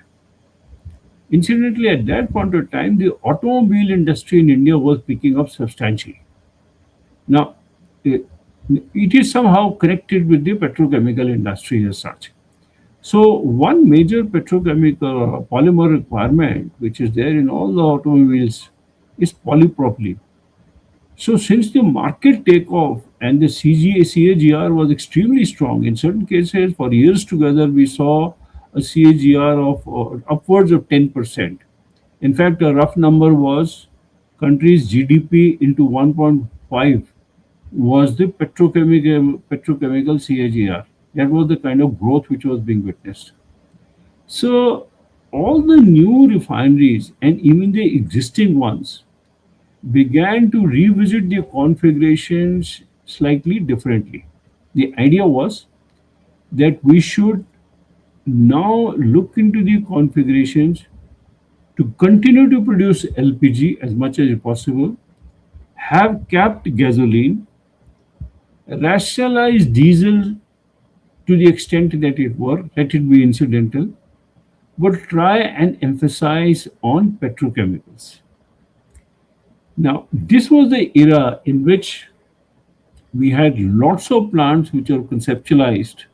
Incidentally, at that point of time, the automobile industry in India was picking up substantially. Now, eh, it is somehow connected with the petrochemical industry as such. So, one major petrochemical polymer requirement which is there in all the automobiles is polypropylene. So since the market takeoff and the CAGR was extremely strong, in certain cases for years together we saw a CAGR of upwards of 10%. In fact, a rough number was country's GDP into 1.5 was the petrochemical CAGR. That was the kind of growth which was being witnessed. So all the new refineries and even the existing ones began to revisit their configurations slightly differently. The idea was that we should now look into the configurations to continue to produce LPG as much as possible, have capped gasoline, rationalize diesel to the extent that it were, let it be incidental, but try and emphasize on petrochemicals. Now, this was the era in which we had lots of plants which are conceptualized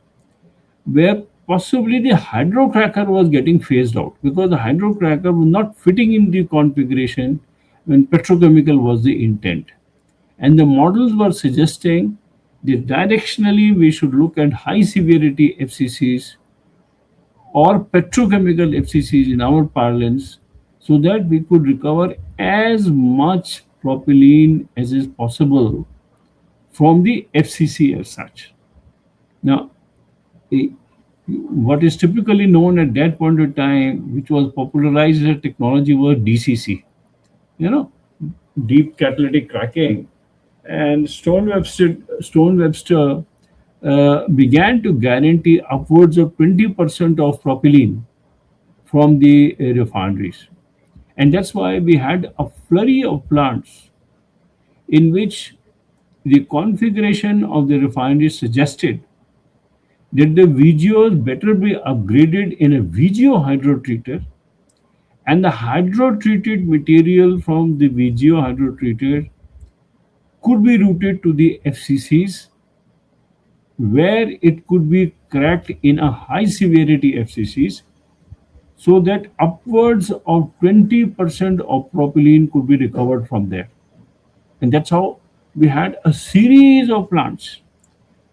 where possibly the hydrocracker was getting phased out because the hydrocracker was not fitting in the configuration when petrochemical was the intent. And the models were suggesting that directionally we should look at high severity FCCs or petrochemical FCCs in our parlance so that we could recover as much propylene as is possible from the FCC as such. Now, eh, what is typically known at that point of time, which was popularized as a technology, was DCC, you know, deep catalytic cracking. And Stone Webster began to guarantee upwards of 20% of propylene from the refineries. And that's why we had a flurry of plants in which the configuration of the refineries suggested that the VGOs better be upgraded in a VGO hydrotreater and the hydrotreated material from the VGO hydrotreater could be routed to the FCCs where it could be cracked in a high severity FCCs so that upwards of 20% of propylene could be recovered from there. And that's how we had a series of plants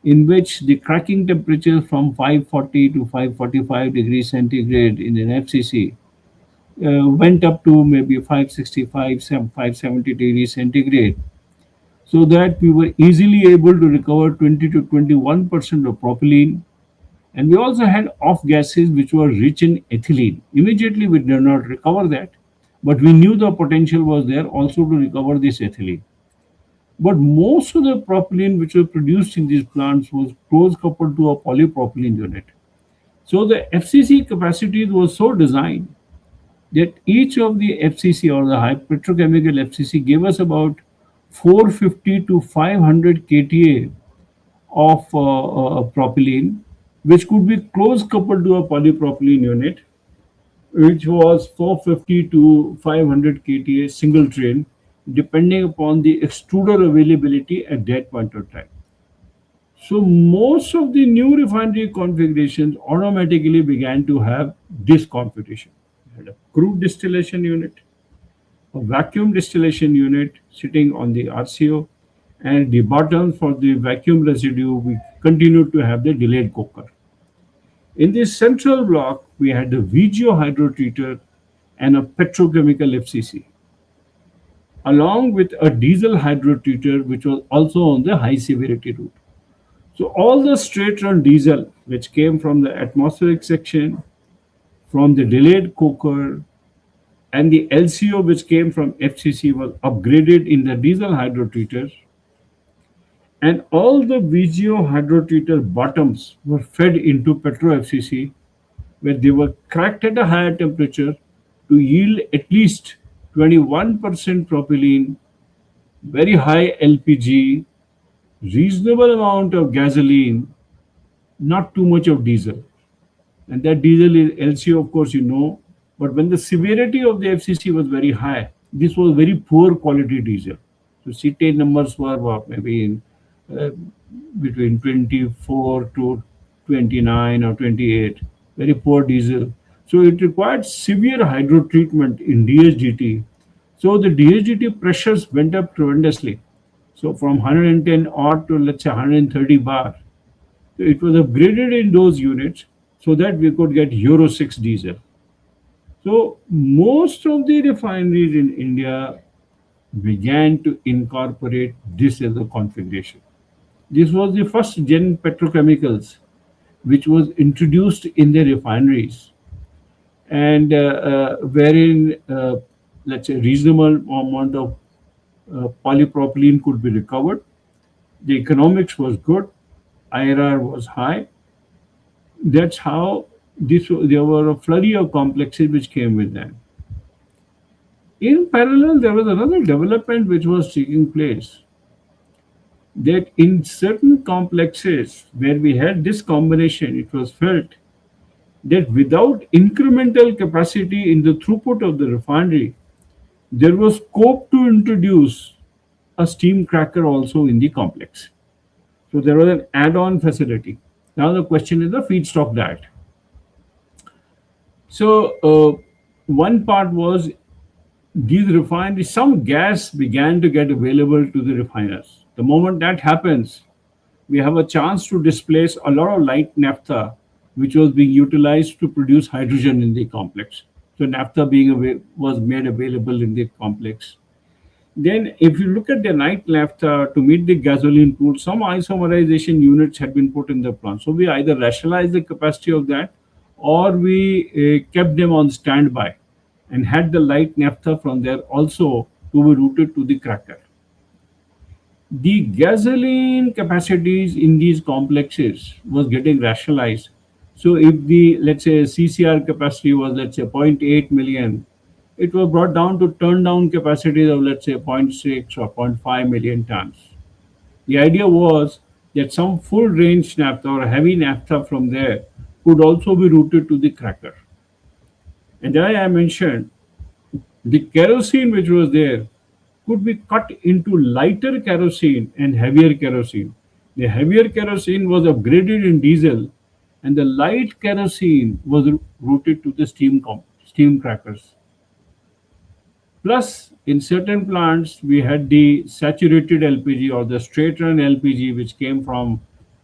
in which the cracking temperature from 540 to 545 degrees centigrade in an FCC went up to maybe 565, 570 degrees centigrade, so that we were easily able to recover 20 to 21% of propylene. And we also had off gases which were rich in ethylene. Immediately, we did not recover that, but we knew the potential was there also to recover this ethylene. But most of the propylene which was produced in these plants was close coupled to a polypropylene unit. So the FCC capacities was so designed that each of the FCC or the high petrochemical FCC gave us about 450 to 500 kTA of propylene, which could be close coupled to a polypropylene unit, which was 450 to 500 kTA single train, depending upon the extruder availability at that point of time. So most of the new refinery configurations automatically began to have this configuration. We had a crude distillation unit, a vacuum distillation unit sitting on the RCO, and the bottom for the vacuum residue, we continued to have the delayed coker. In this central block, we had the VGO hydrotreater and a petrochemical FCC, along with a diesel hydrotreater, which was also on the high severity route. So all the straight run diesel, which came from the atmospheric section, from the delayed coker, and the LCO, which came from FCC, was upgraded in the diesel hydrotreaters, and all the VGO hydrotreater bottoms were fed into Petro-FCC, where they were cracked at a higher temperature to yield at least 21% propylene, very high LPG, reasonable amount of gasoline, not too much of diesel. And that diesel is LCO, of course, you know. But when the severity of the FCC was very high, this was very poor quality diesel. So cetane numbers were what, maybe in uh, between 24 to 29 or 28, very poor diesel. So it required severe hydro treatment in DHDT. So the DHDT pressures went up tremendously. So from 110 odd to let's say 130 bar. So it was upgraded in those units so that we could get Euro 6 diesel. So most of the refineries in India began to incorporate this as a configuration. This was the first gen petrochemicals which was introduced in the refineries, and wherein let's say reasonable amount of polypropylene could be recovered. The economics was good, IRR was high. That's how there were a flurry of complexes which came with them. In parallel, there was another development which was taking place, that in certain complexes where we had this combination, it was felt that without incremental capacity in the throughput of the refinery, there was scope to introduce a steam cracker also in the complex. So there was an add-on facility. Now the question is the feedstock diet. So one part was these refineries, some gas began to get available to the refiners. The moment that happens, we have a chance to displace a lot of light naphtha, which was being utilized to produce hydrogen in the complex. So naphtha was made available in the complex. Then, if you look at the night naphtha to meet the gasoline pool, some isomerization units had been put in the plant. So we either rationalized the capacity of that, or we kept them on standby and had the light naphtha from there also to be routed to the cracker. The gasoline capacities in these complexes was getting rationalized. So if the let's say CCR capacity was let's say zero point 0.8 million, it was brought down to turn down capacities of let's say zero point 0.6 or zero point 0.5 million tons. The idea was that some full range naphtha or heavy naphtha from there could also be routed to the cracker. And as I mentioned, the kerosene which was there could be cut into lighter kerosene and heavier kerosene. The heavier kerosene was upgraded in diesel, and the light kerosene was routed to the steam crackers. Plus, in certain plants, we had the saturated LPG or the straight run LPG, which came from,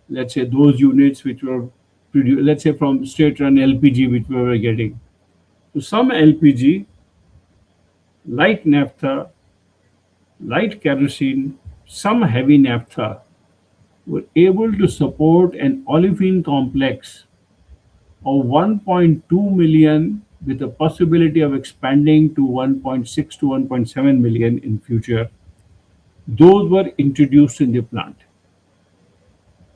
let's say, those units which were produced, let's say, from straight run LPG, which we were getting. So, some LPG, light naphtha, light kerosene, some heavy naphtha were able to support an olefin complex of 1.2 million with a possibility of expanding to 1.6 to 1.7 million in future. Those were introduced in the plant.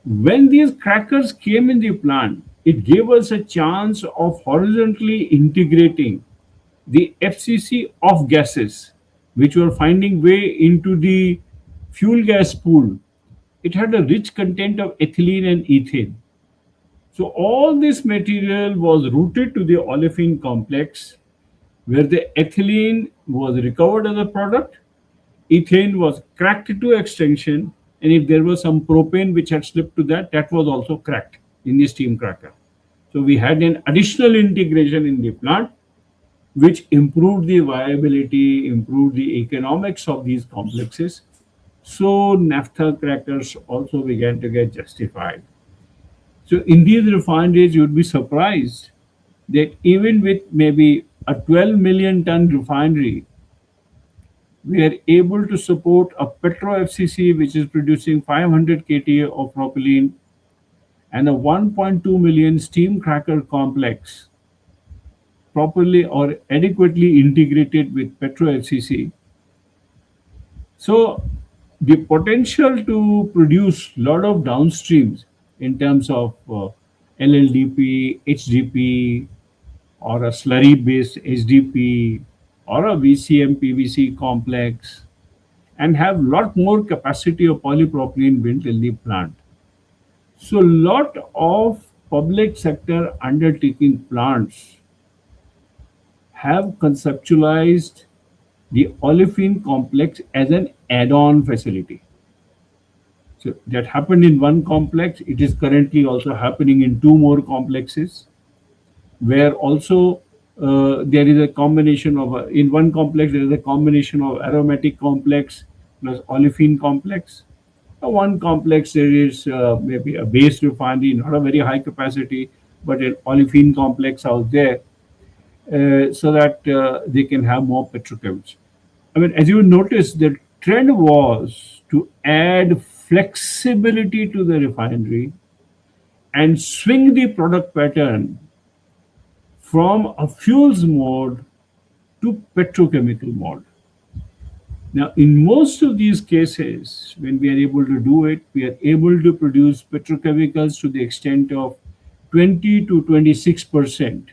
When these crackers came in the plant, it gave us a chance of horizontally integrating the FCC off gases, which were finding way into the fuel gas pool. It had a rich content of ethylene and ethane. So all this material was routed to the olefin complex, where the ethylene was recovered as a product, ethane was cracked to extension, and if there was some propane which had slipped to that, that was also cracked in the steam cracker. So we had an additional integration in the plant, which improved the viability, improved the economics of these complexes. So naphtha crackers also began to get justified. So in these refineries, you would be surprised that even with maybe a 12 million ton refinery, we are able to support a Petro-FCC which is producing 500 KTA of propylene and a 1.2 million steam cracker complex properly or adequately integrated with Petro-FCC. So the potential to produce a lot of downstreams in terms of LLDP, HDP, or a slurry based HDP, or a VCM PVC complex, and have lot more capacity of polypropylene built in the plant. So lot of public sector undertaking plants have conceptualized the olefin complex as an add-on facility. So that happened in one complex. It is currently also happening in two more complexes, where also there is a combination of in one complex there is a combination of aromatic complex plus olefin complex. One complex there is maybe a base refinery, not a very high capacity, but an olefin complex out there, so that they can have more petrochemicals. I mean, as you notice, the trend was to add flexibility to the refinery and swing the product pattern from a fuels mode to petrochemical mode. Now, in most of these cases, when we are able to do it, we are able to produce petrochemicals to the extent of 20 to 26%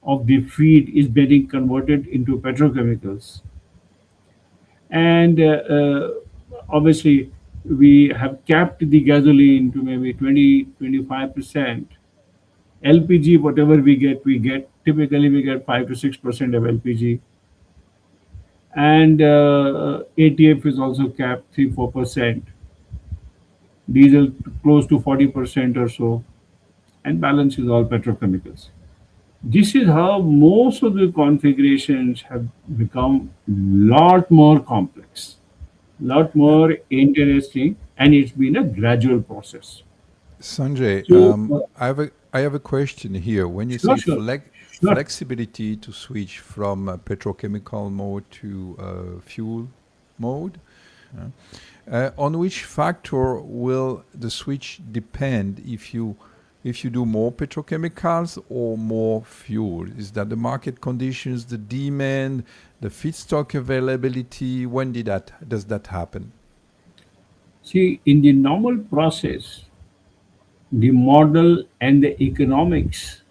of the feed is getting converted into petrochemicals. And obviously, we have capped the gasoline to maybe 20-25%. LPG, whatever we get. Typically, we get 5 to 6% of LPG. And ATF is also capped 3-4%. Diesel close to 40% or so. And balance is all petrochemicals. This is how most of the configurations have become lot more complex, lot more interesting, and it's been a gradual process. Sanjay, So, I have a question here. When you sure, say sure, sure. flexibility to switch from petrochemical mode to fuel mode, uh, on which factor will the switch depend if you do more petrochemicals or more fuel? Is that the market conditions, the demand, the feedstock availability? When does that happen? See, in the normal process, the model and the economics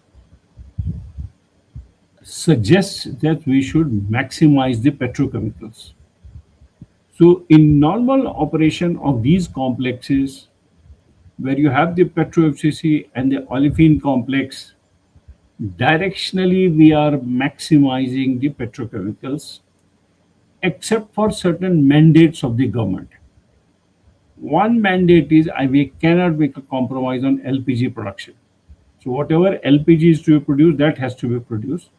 suggests that we should maximize the petrochemicals. So, in normal operation of these complexes, where you have the Petro-FCC and the olefin complex, directionally we are maximizing the petrochemicals, except for certain mandates of the government. One mandate is we cannot make a compromise on LPG production. So whatever LPG is to be produced, that has to be produced.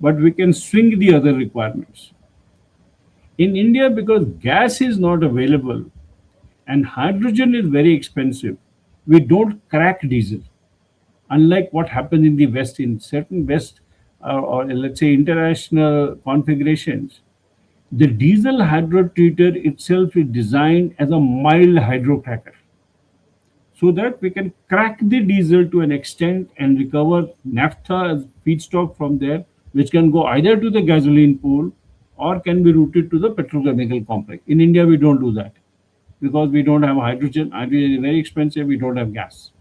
But we can swing the other requirements. In India, because gas is not available and hydrogen is very expensive, we don't crack diesel. Unlike what happens in the West, in certain West or let's say international configurations, the diesel hydrotreater itself is designed as a mild hydrocracker so that we can crack the diesel to an extent and recover naphtha as feedstock from there, which can go either to the gasoline pool or can be routed to the petrochemical complex. In India, we don't do that because we don't have hydrogen. Hydrogen is very expensive. We don't have gas.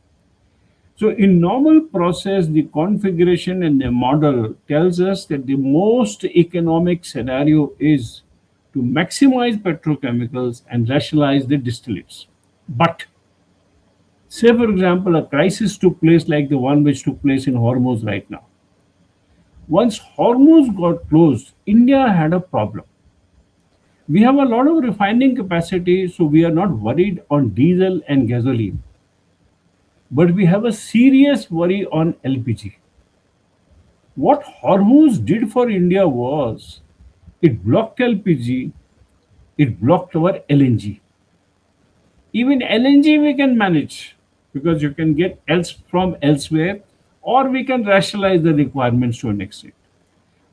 So in normal process, the configuration and the model tells us that the most economic scenario is to maximize petrochemicals and rationalize the distillates. But say, for example, a crisis took place like the one which took place in Hormuz right now. Once Hormuz got closed, India had a problem. We have a lot of refining capacity, so we are not worried on diesel and gasoline. But we have a serious worry on LPG. What Hormuz did for India was it blocked LPG, it blocked our LNG. Even LNG we can manage because you can get else from elsewhere, or we can rationalize the requirements to an extent.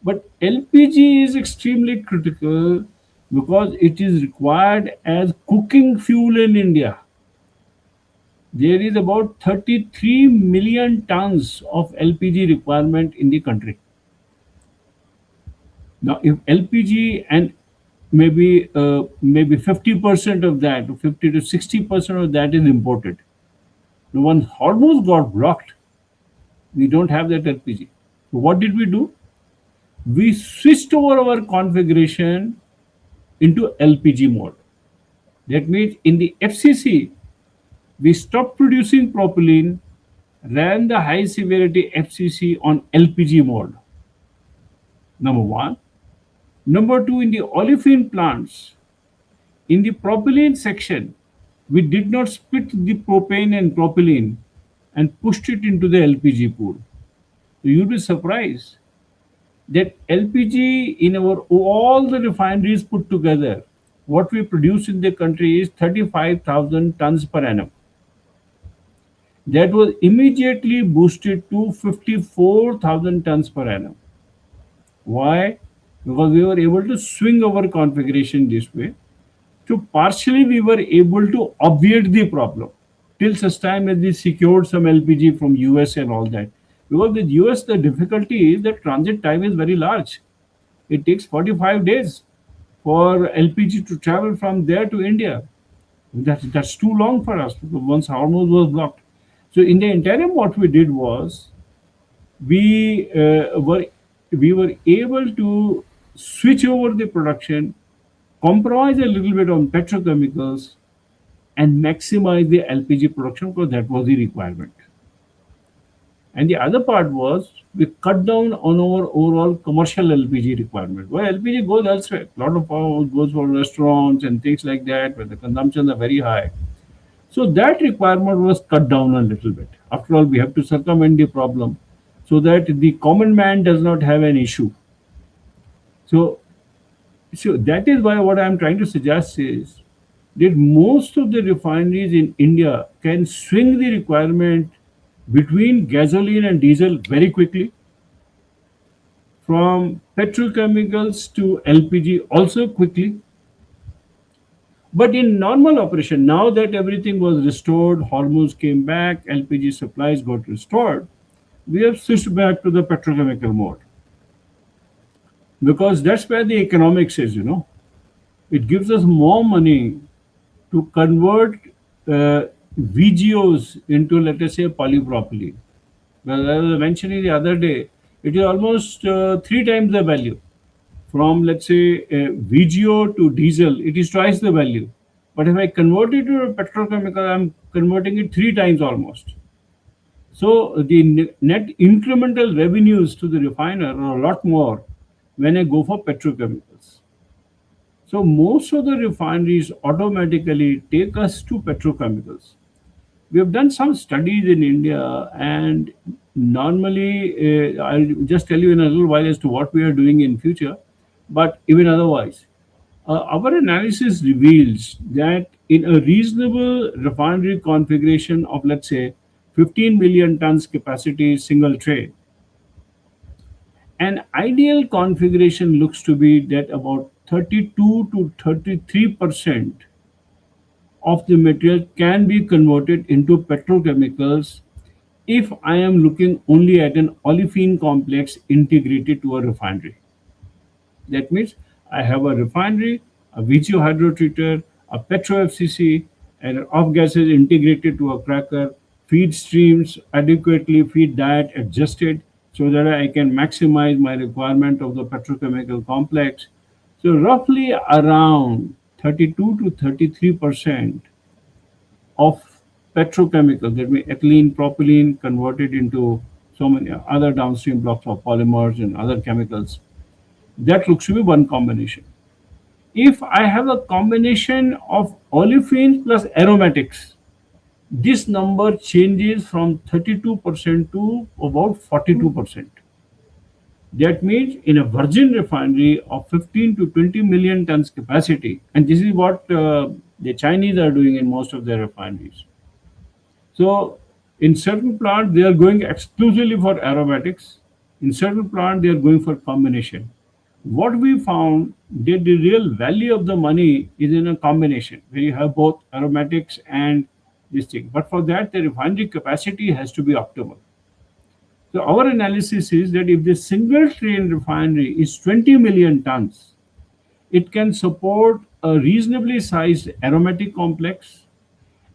But LPG is extremely critical because it is required as cooking fuel in India. There is about 33 million tons of LPG requirement in the country. Now, if LPG and maybe 50% of that, 50 to 60% of that is imported. Now, once Hormuz got blocked, we don't have that LPG. So what did we do? We switched over our configuration into LPG mode. That means in the FCC, we stopped producing propylene, ran the high severity FCC on LPG mode. Number one. Number two, in the olefin plants, in the propylene section, we did not split the propane and propylene and pushed it into the LPG pool. So you'll be surprised that LPG in our all the refineries put together what we produce in the country is 35,000 tons per annum. That was immediately boosted to 54,000 tons per annum. Why? Because we were able to swing our configuration this way. So partially we were able to obviate the problem till such time as we secured some LPG from US and all that. Because with US the difficulty is that transit time is very large. It takes 45 days for LPG to travel from there to India. That's too long for us because once Hormuz was blocked. So in the interim, what we did was we we were able to switch over the production, compromise a little bit on petrochemicals, and maximize the LPG production because that was the requirement. And the other part was we cut down on our overall commercial LPG requirement. Well, LPG goes elsewhere. A lot of power goes for restaurants and things like that where the consumptions are very high. So that requirement was cut down a little bit. After all, we have to circumvent the problem so that the common man does not have an issue. So, so that is why what I am trying to suggest is that most of the refineries in India can swing the requirement between gasoline and diesel very quickly, from petrochemicals to LPG also quickly. But in normal operation, now that everything was restored, Hormuz came back, LPG supplies got restored, we have switched back to the petrochemical mode because that's where the economics is, It gives us more money to convert VGOs into, let us say, polypropylene. Well, as I was mentioning the other day, it is almost three times the value. From, let's say, VGO to diesel, it is twice the value. But if I convert it to a petrochemical, I'm converting it three times almost. So the net incremental revenues to the refiner are a lot more when I go for petrochemicals. So most of the refineries automatically take us to petrochemicals. We have done some studies in India, and normally I'll just tell you in a little while as to what we are doing in future. But even otherwise, our analysis reveals that in a reasonable refinery configuration of, let's say, 15 million tons capacity single train, an ideal configuration looks to be that about 32 to 33% of the material can be converted into petrochemicals if I am looking only at an olefin complex integrated to a refinery. That means I have a refinery, a VGO hydrotreater, a Petro-FCC, and off gases integrated to a cracker, feed streams adequately, feed diet adjusted so that I can maximize my requirement of the petrochemical complex. So roughly around 32 to 33% of petrochemicals, that means ethylene, propylene converted into so many other downstream blocks of polymers and other chemicals. That looks to be one combination. If I have a combination of olefins plus aromatics, this number changes from 32% to about 42%. That means in a virgin refinery of 15 to 20 million tons capacity, and this is what the Chinese are doing in most of their refineries. So in certain plants, they are going exclusively for aromatics. In certain plants, they are going for combination. What we found that the real value of the money is in a combination where you have both aromatics and this thing. But for that, the refinery capacity has to be optimal. So our analysis is that if the single train refinery is 20 million tons, it can support a reasonably sized aromatic complex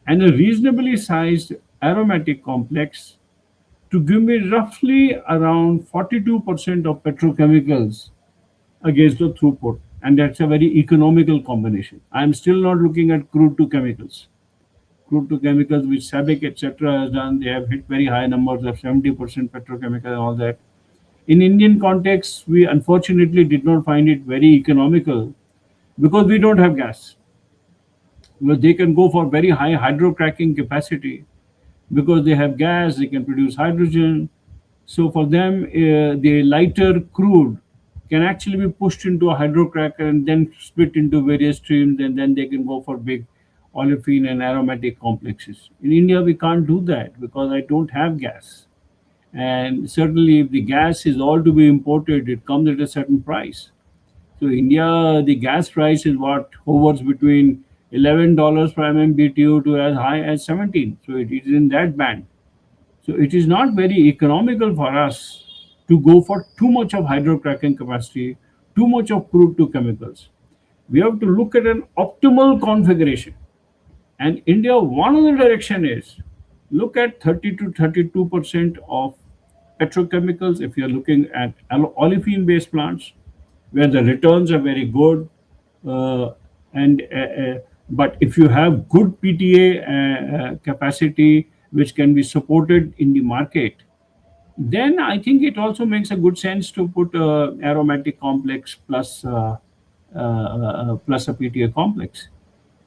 and a reasonably sized aromatic complex to give me roughly around 42% of petrochemicals against the throughput. And that's a very economical combination. I'm still not looking at crude to chemicals. Crude to chemicals, which SABIC, etc., has done, they have hit very high numbers of 70% petrochemical and all that. In Indian context, we unfortunately did not find it very economical because we don't have gas. Well, they can go for very high hydrocracking capacity because they have gas, they can produce hydrogen. So for them, the lighter crude can actually be pushed into a hydrocracker and then split into various streams, and then they can go for big olefin and aromatic complexes. In India, we can't do that because I don't have gas. And certainly, if the gas is all to be imported, it comes at a certain price. So India, the gas price is what hovers between $11 per MMBTU to as high as 17. So it is in that band. So it is not very economical for us to go for too much of hydrocracking capacity, too much of crude to chemicals. We have to look at an optimal configuration. And India, one of the direction is look at 30 to 32% of petrochemicals if you're looking at olefin based plants where the returns are very good. Uh, and But if you have good PTA capacity which can be supported in the market, then I think it also makes a good sense to put a aromatic complex plus a PTA complex.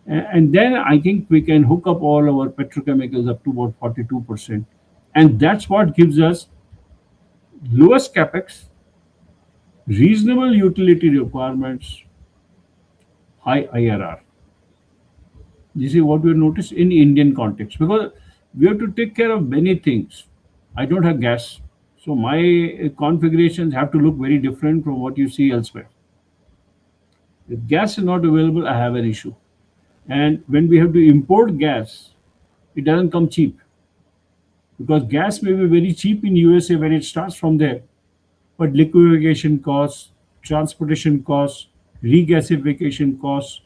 And then I think we can hook up all our petrochemicals up to about 42%. And that's what gives us lowest capex, reasonable utility requirements, high IRR. This is what we notice in Indian context because we have to take care of many things. I don't have gas, so my configurations have to look very different from what you see elsewhere. If gas is not available, I have an issue. And when we have to import gas, it doesn't come cheap because gas may be very cheap in USA when it starts from there, but liquefaction costs, transportation costs, regasification costs,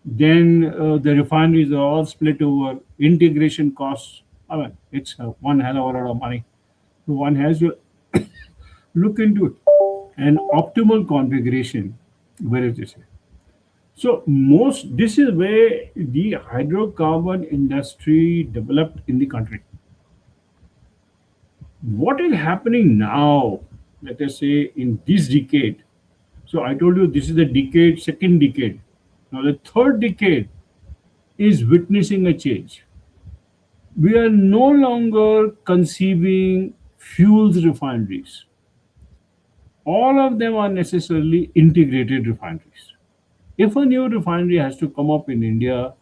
then the refineries are all split over integration costs. I mean, it's one hell of a lot of money. So one has to look into it. An optimal configuration, where is this? So most this is where the hydrocarbon industry developed in the country. What is happening now, let us say in this decade? So I told you this is the decade, second decade. Now the third decade is witnessing a change. We are no longer conceiving fuels refineries. All of them are necessarily integrated refineries. If a new refinery has to come up in India,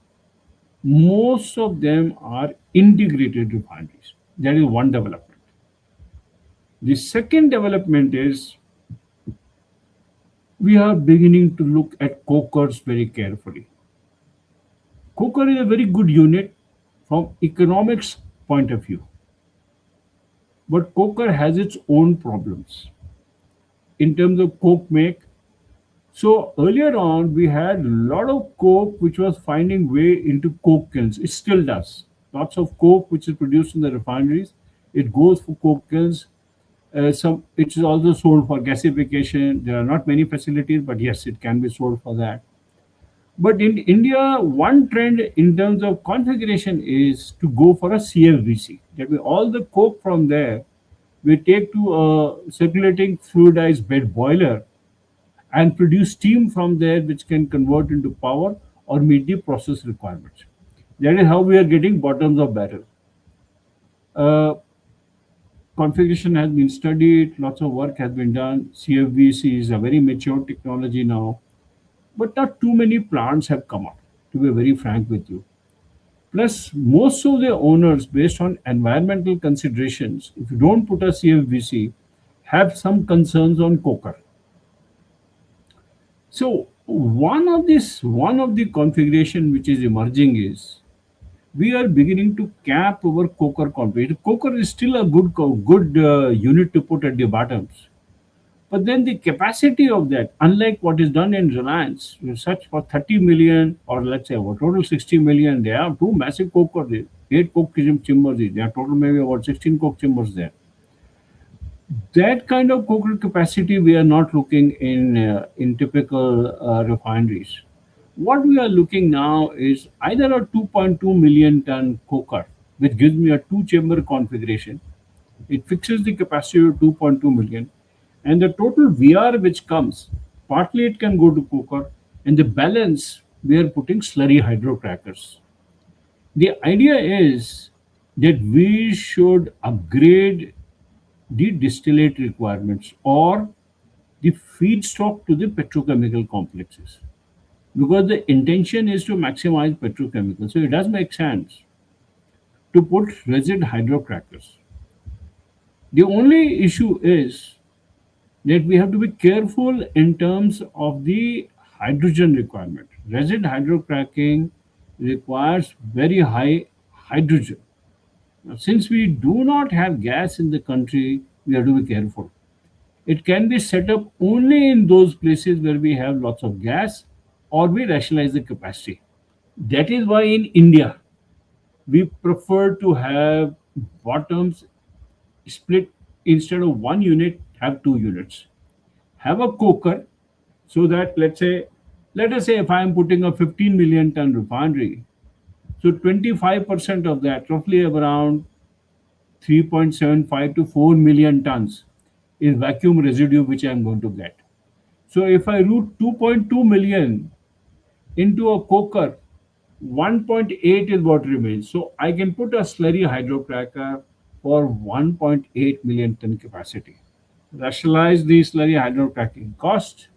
most of them are integrated refineries. That is one development. The second development is we are beginning to look at cokers very carefully. Coker is a very good unit from economics point of view, but coker has its own problems in terms of coke make. So earlier on, we had a lot of coke which was finding way into coke kilns. It still does. Lots of coke which is produced in the refineries, it goes for coke kilns. Some it is also sold for gasification. There are not many facilities, but yes, it can be sold for that. But in India, one trend in terms of configuration is to go for a CFBC. That means all the coke from there we take to a circulating fluidized bed boiler and produce steam from there, which can convert into power or meet the process requirements. That is how we are getting bottoms of barrel. Uh, Configuration has been studied, lots of work has been done. CFBC is a very mature technology now, but not too many plants have come up, to be very frank with you. Plus, most of the owners, based on environmental considerations, if you don't put a CFBC, have some concerns on coker. So one of the configuration which is emerging is we are beginning to cap our coker configuration. Coker is still a good unit to put at the bottoms, but then the capacity of that, unlike what is done in Reliance, such for 30 million or let's say over total 60 million, they have two massive cokers, eight coke chambers. There are total maybe about 16 coke chambers there. That kind of coker capacity we are not looking in typical refineries. What we are looking now is either a 2.2 million ton coker, which gives me a two chamber configuration. It fixes the capacity of 2.2 million, and the total VR which comes, partly it can go to coker, and the balance we are putting slurry hydrocrackers. The idea is that we should upgrade the distillate requirements or the feedstock to the petrochemical complexes, because the intention is to maximize petrochemicals. So it does make sense to put resid hydrocrackers. The only issue is that we have to be careful in terms of the hydrogen requirement. Resid hydrocracking requires very high hydrogen. Now, since we do not have gas in the country, we have to be careful. It can be set up only in those places where we have lots of gas or we rationalize the capacity. That is why in India, we prefer to have bottoms split. Instead of one unit, have two units. Have a coker, so that let us say if I am putting a 15 million ton refinery, so 25% of that, roughly around 3.75 to 4 million tons, is vacuum residue which I am going to get. So if I route 2.2 million into a coker, 1.8 is what remains. So I can put a slurry hydrocracker for 1.8 million ton capacity. Rationalize the slurry hydrocracking cost,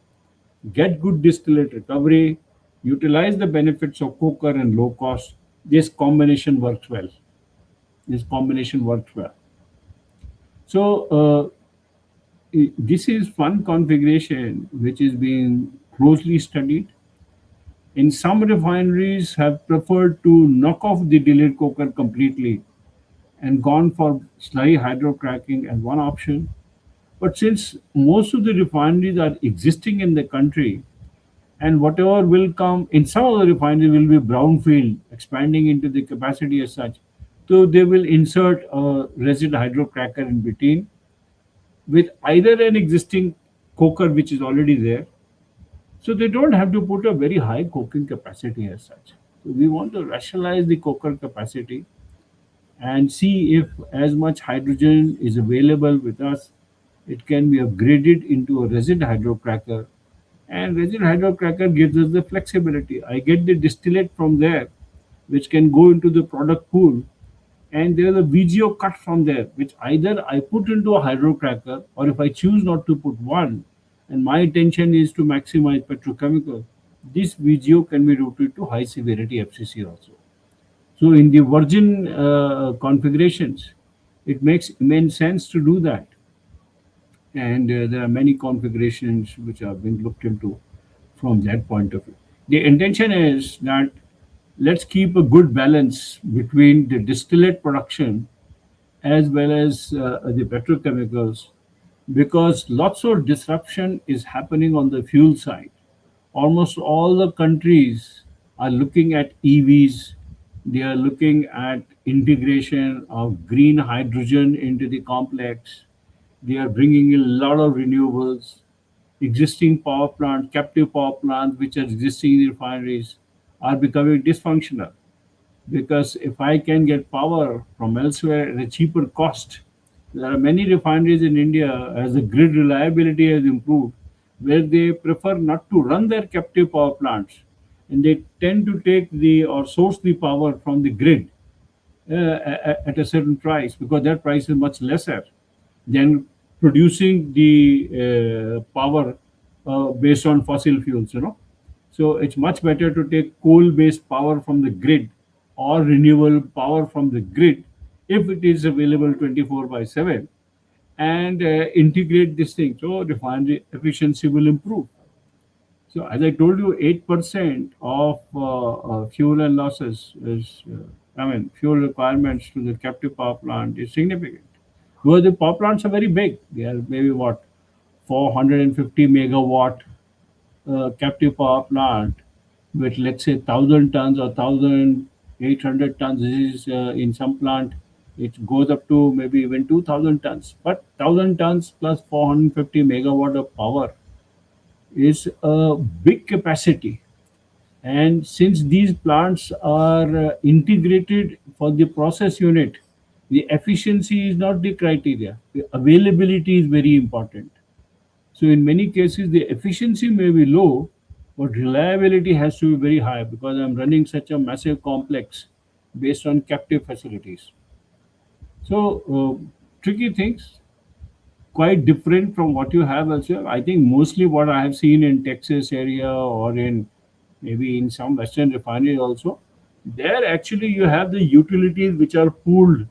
get good distillate recovery, utilize the benefits of coker and low cost. This combination works well. This combination works well. So this is one configuration which is being closely studied. In some refineries have preferred to knock off the delayed coker completely and gone for slurry hydrocracking as one option. But since most of the refineries are existing in the country, and whatever will come in some of the refineries will be brownfield, expanding into the capacity as such. So they will insert a resid hydrocracker in between with either an existing coker which is already there. So they don't have to put a very high coking capacity as such. So we want to rationalize the coker capacity and see if as much hydrogen is available with us, it can be upgraded into a resid hydrocracker. And resid hydrocracker gives us the flexibility. I get the distillate from there, which can go into the product pool, and there is a VGO cut from there, which either I put into a hydrocracker, or if I choose not to put one, and my intention is to maximize petrochemical, this VGO can be routed to high severity FCC also. So in the virgin configurations, it makes immense sense to do that. And there are many configurations which are being looked into from that point of view. The intention is that let's keep a good balance between the distillate production as well as the petrochemicals, because lots of disruption is happening on the fuel side. Almost all the countries are looking at EVs. They are looking at integration of green hydrogen into the complex. They are bringing in a lot of renewables. Existing power plants, captive power plants, which are existing in refineries, are becoming dysfunctional, because if I can get power from elsewhere at a cheaper cost, there are many refineries in India as the grid reliability has improved, where they prefer not to run their captive power plants, and they tend to take the or source the power from the grid at a certain price, because that price is much lesser than producing the power based on fossil fuels. So it's much better to take coal-based power from the grid or renewable power from the grid if it is available 24 by 7, and integrate this thing. So refinery efficiency will improve. So as I told you, 8% of fuel and losses is, fuel requirements to the captive power plant is significant. Because the power plants are very big. They are maybe what, 450 megawatt captive power plant with, let's say, 1,000 tons or 1,800 tons. This is in some plant it goes up to maybe even 2,000 tons. But 1,000 tons plus 450 megawatt of power is a big capacity. And since these plants are integrated for the process unit, the efficiency is not the criteria. The availability is very important. So in many cases, the efficiency may be low, but reliability has to be very high, because I'm running such a massive complex based on captive facilities. So tricky things. quite different from what you have elsewhere. I think mostly what I have seen in Texas area or in maybe in some Western refineries also, there actually you have the utilities which are pooled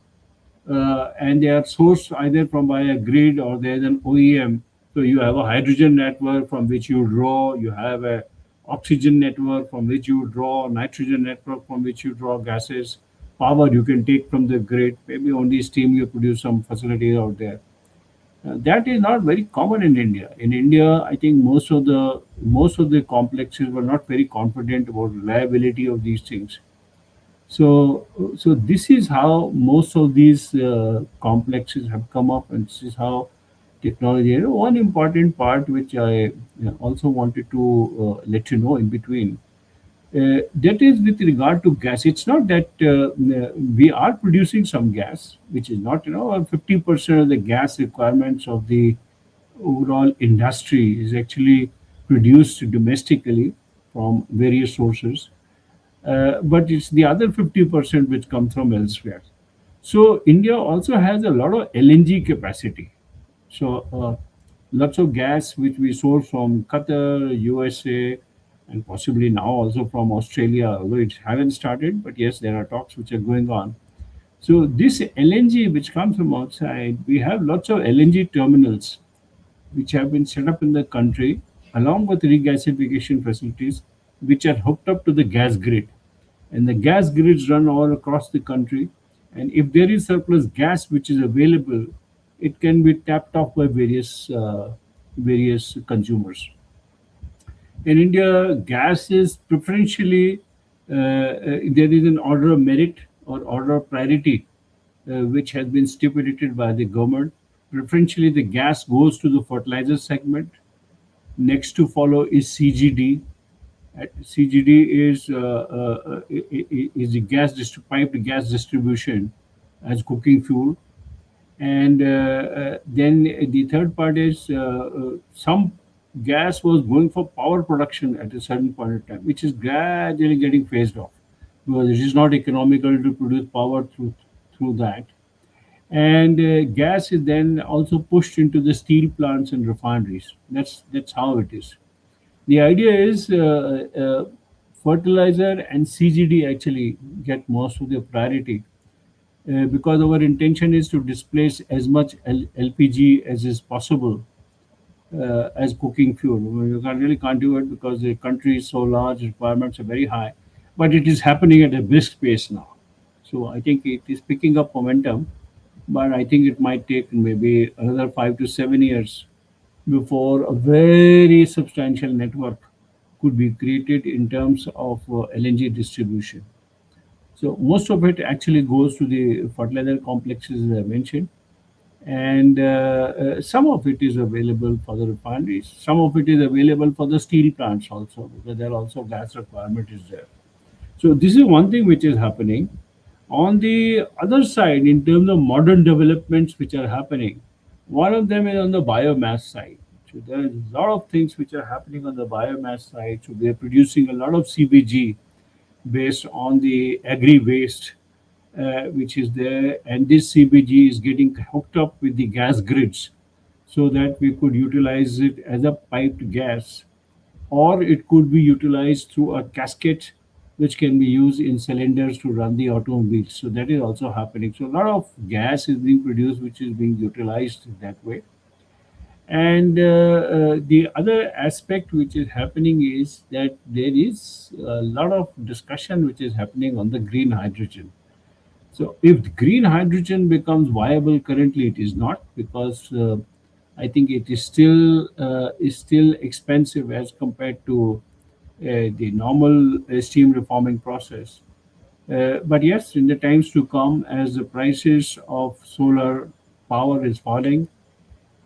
and they are sourced either from by a grid or there's an OEM. So you have a hydrogen network from which you draw, you have a oxygen network from which you draw, nitrogen network from which you draw gases. Power you can take from the grid, maybe only steam you produce some facilities out there. That is not very common in India. In India, I think most of the complexes were not very confident about reliability of these things. So this is how most of these complexes have come up, and this is how technology. One important part which I also wanted to let you know in between, that is with regard to gas. It's not that we are producing some gas, which is not 50% of the gas requirements of the overall industry is actually produced domestically from various sources, but it's the other 50% which comes from elsewhere. So India also has a lot of LNG capacity. So lots of gas which we source from Qatar, USA, and possibly now also from Australia, although it haven't started, but yes, there are talks which are going on. So this LNG which comes from outside, we have lots of LNG terminals which have been set up in the country along with regasification facilities which are hooked up to the gas grid, and the gas grids run all across the country, and if there is surplus gas which is available, it can be tapped off by various consumers. In India, gas is preferentially there is an order of merit or order of priority which has been stipulated by the government. Preferentially, the gas goes to the fertilizer segment. Next to follow is CGD. CGD is the piped gas distribution as cooking fuel, and then the third part is some gas was going for power production at a certain point in time, which is gradually getting phased off because it is not economical to produce power through that. And gas is then also pushed into the steel plants and refineries. That's how it is. The idea is fertilizer and CGD actually get most of the priority because our intention is to displace as much LPG as is possible as cooking fuel. You really can't do it because the country is so large, requirements are very high, but it is happening at a brisk pace now. So I think it is picking up momentum, but I think it might take maybe another 5 to 7 years before a very substantial network could be created in terms of LNG distribution. So most of it actually goes to the fertilizer complexes as I mentioned, and some of it is available for the refineries. Some of it is available for the steel plants also because there also gas requirement is there. So this is one thing which is happening. On the other side, in terms of modern developments which are happening, one of them is on the biomass side. So there is a lot of things which are happening on the biomass side. So we are producing a lot of CBG based on the agri waste which is there, and this CBG is getting hooked up with the gas grids so that we could utilize it as a piped gas, or it could be utilized through a casket which can be used in cylinders to run the automobiles. So that is also happening. So a lot of gas is being produced which is being utilized that way. And the other aspect which is happening is that there is a lot of discussion which is happening on the green hydrogen. So if green hydrogen becomes viable, currently it is not because I think it is still expensive as compared to the normal steam reforming process. But yes, in the times to come, as the prices of solar power is falling,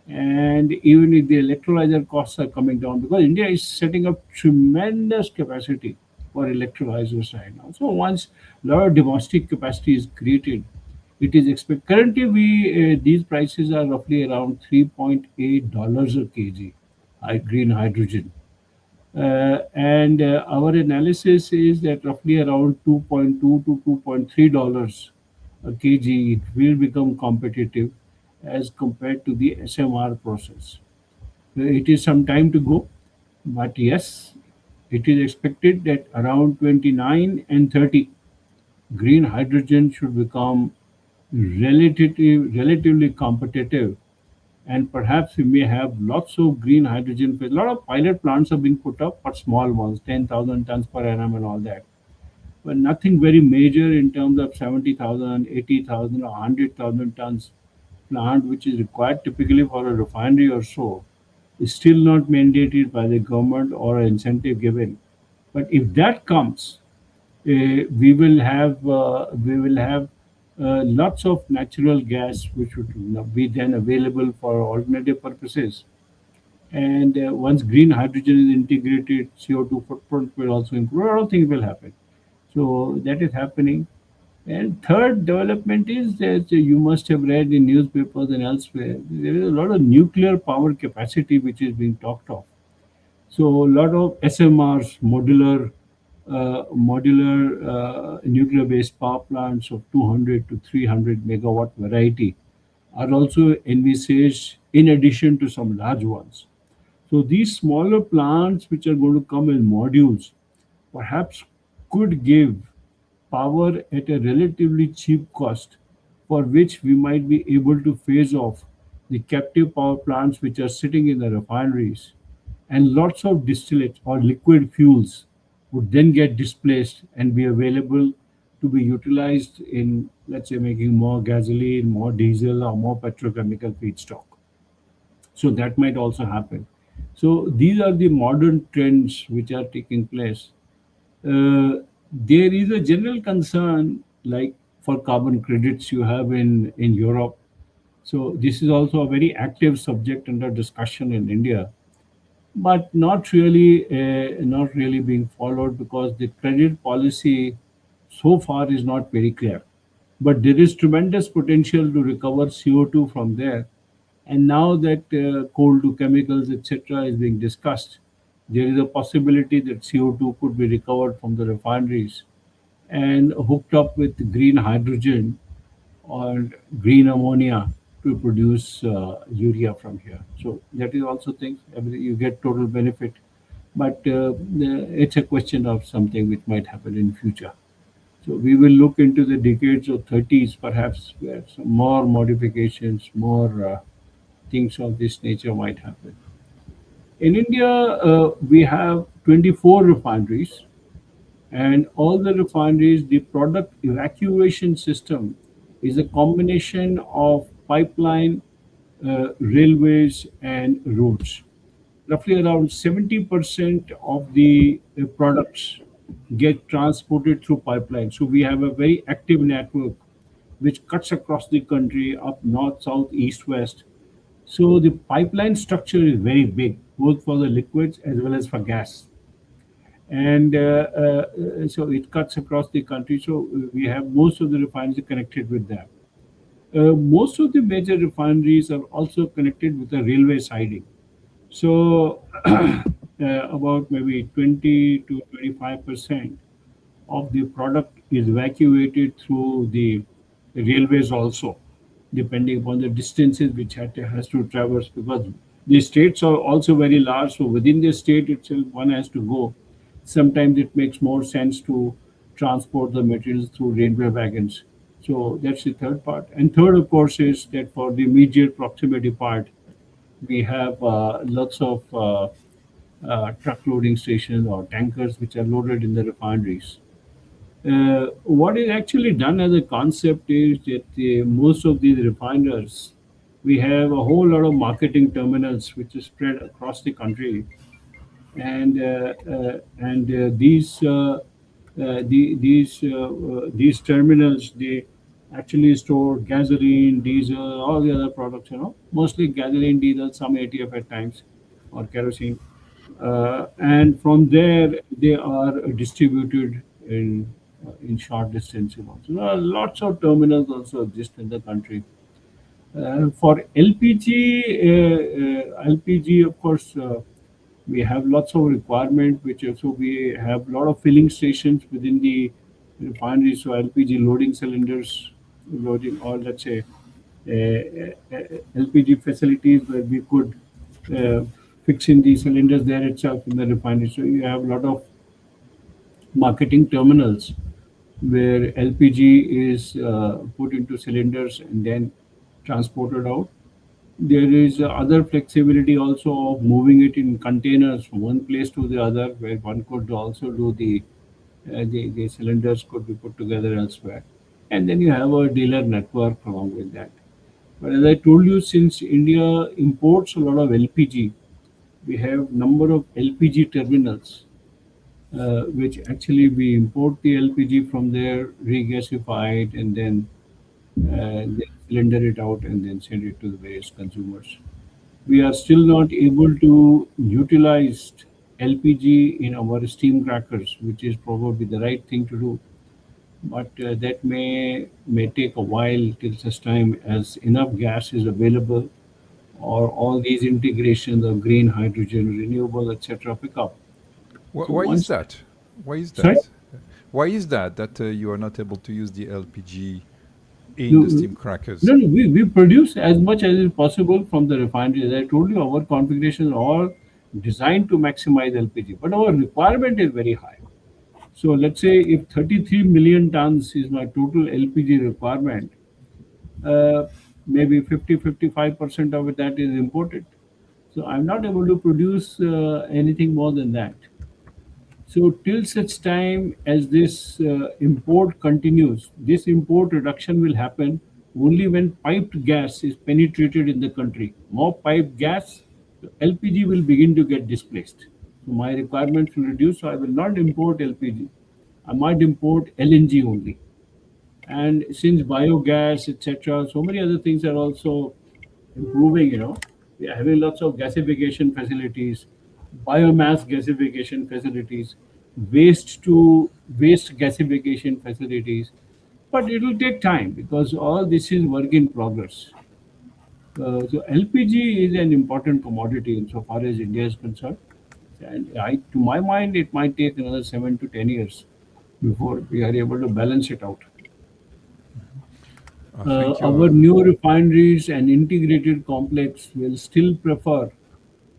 and even if the electrolyzer costs are coming down, because India is setting up tremendous capacity for electrolyzers right now. So once a lot of domestic capacity is created, it is expected. Currently, we these prices are roughly around $3.8 a kg, green hydrogen. And our analysis is that roughly around 2.2 to $2.3 a kg, it will become competitive as compared to the SMR process. It is some time to go, but yes, it is expected that around 29 and 30, green hydrogen should become relatively competitive, and perhaps we may have lots of green hydrogen. A lot of pilot plants are being put up, but small ones, 10,000 tons per annum and all that. But nothing very major in terms of 70,000, 80,000, or 100,000 tons plant, which is required typically for a refinery or so, is still not mandated by the government or an incentive given. But if that comes, we will have lots of natural gas which would be then available for alternative purposes. And once green hydrogen is integrated, CO2 footprint will also improve. A lot of things will happen. So that is happening. And third development is that you must have read in newspapers and elsewhere, there is a lot of nuclear power capacity which is being talked of. So a lot of SMRs, modular nuclear-based power plants of 200 to 300 megawatt variety are also envisaged in addition to some large ones. So these smaller plants, which are going to come in modules, perhaps could give power at a relatively cheap cost, for which we might be able to phase off the captive power plants which are sitting in the refineries, and lots of distillates or liquid fuels would then get displaced and be available to be utilized in, let's say, making more gasoline, more diesel, or more petrochemical feedstock. So that might also happen. So these are the modern trends which are taking place. There is a general concern, like for carbon credits you have in Europe. So this is also a very active subject under discussion in India, but not really being followed, because the credit policy so far is not very clear. But there is tremendous potential to recover CO2 from there. And now that coal to chemicals, etc., is being discussed, there is a possibility that CO2 could be recovered from the refineries and hooked up with green hydrogen or green ammonia to produce urea from here. So that is also things, you get total benefit, but it's a question of something which might happen in future. So we will look into the decades of 30s, perhaps, where some more modifications, more things of this nature might happen. In India, we have 24 refineries, and all the refineries, the product evacuation system is a combination of pipeline, railways, and roads. Roughly around 70% of the products get transported through pipelines. So we have a very active network which cuts across the country up north, south, east, west. So the pipeline structure is very big, both for the liquids as well as for gas. And so it cuts across the country. So we have most of the refineries connected with that. Most of the major refineries are also connected with a railway siding. So about maybe 20 to 25% of the product is evacuated through the railways also, depending upon the distances which has to traverse, because the states are also very large. So within the state itself, one has to go. Sometimes it makes more sense to transport the materials through railway wagons. So that's the third part. And third, of course, is that for the immediate proximity part, we have lots of truck loading stations or tankers which are loaded in the refineries. What is actually done as a concept is that most of these refiners, we have a whole lot of marketing terminals which is spread across the country, and these terminals, they actually store gasoline, diesel, all the other products. Mostly gasoline, diesel, some ATF at times, or kerosene, and from there they are distributed in short distances. Also, there are lots of terminals also exist in the country. For LPG, of course, we have lots of requirement, which also we have a lot of filling stations within the refinery. So LPG loading cylinders, loading, or let's say LPG facilities where we could uh, fix in the cylinders there itself in the refinery. So you have a lot of marketing terminals where LPG is put into cylinders and then transported out. There is other flexibility also of moving it in containers from one place to the other, where one could also do the cylinders could be put together elsewhere. And then you have a dealer network along with that. But as I told you, since India imports a lot of LPG, we have number of LPG terminals, which actually we import the LPG from there, regasify it, and then cylinder it out and then send it to the various consumers. We are still not able to utilize LPG in our steam crackers, which is probably the right thing to do. But that may take a while till such time as enough gas is available or all these integrations of green hydrogen, renewable, etc. pick up. So Why is once, that? Why is sorry, that? Why is that you are not able to use the LPG in the you, steam crackers? no, no, we produce as much as is possible from the refinery. As I told you, our configurations are all designed to maximize LPG, but our requirement is very high. So let's say if 33 million tons is my total LPG requirement, uh, maybe 50-55% of it that is imported. So I'm not able to produce anything more than that. So till such time as this import continues, this import reduction will happen only when piped gas is penetrated in the country. More piped gas, LPG will begin to get displaced. So my requirements will reduce. So I will not import LPG. I might import LNG only. And since biogas, etc., so many other things are also improving, we are having lots of gasification facilities, biomass gasification facilities, waste to waste gasification facilities. But it will take time because all this is work in progress. So LPG is an important commodity insofar as India is concerned. And to my mind, it might take another 7 to 10 years before we are able to balance it out. Thank Our you. new refineries and integrated complex will still prefer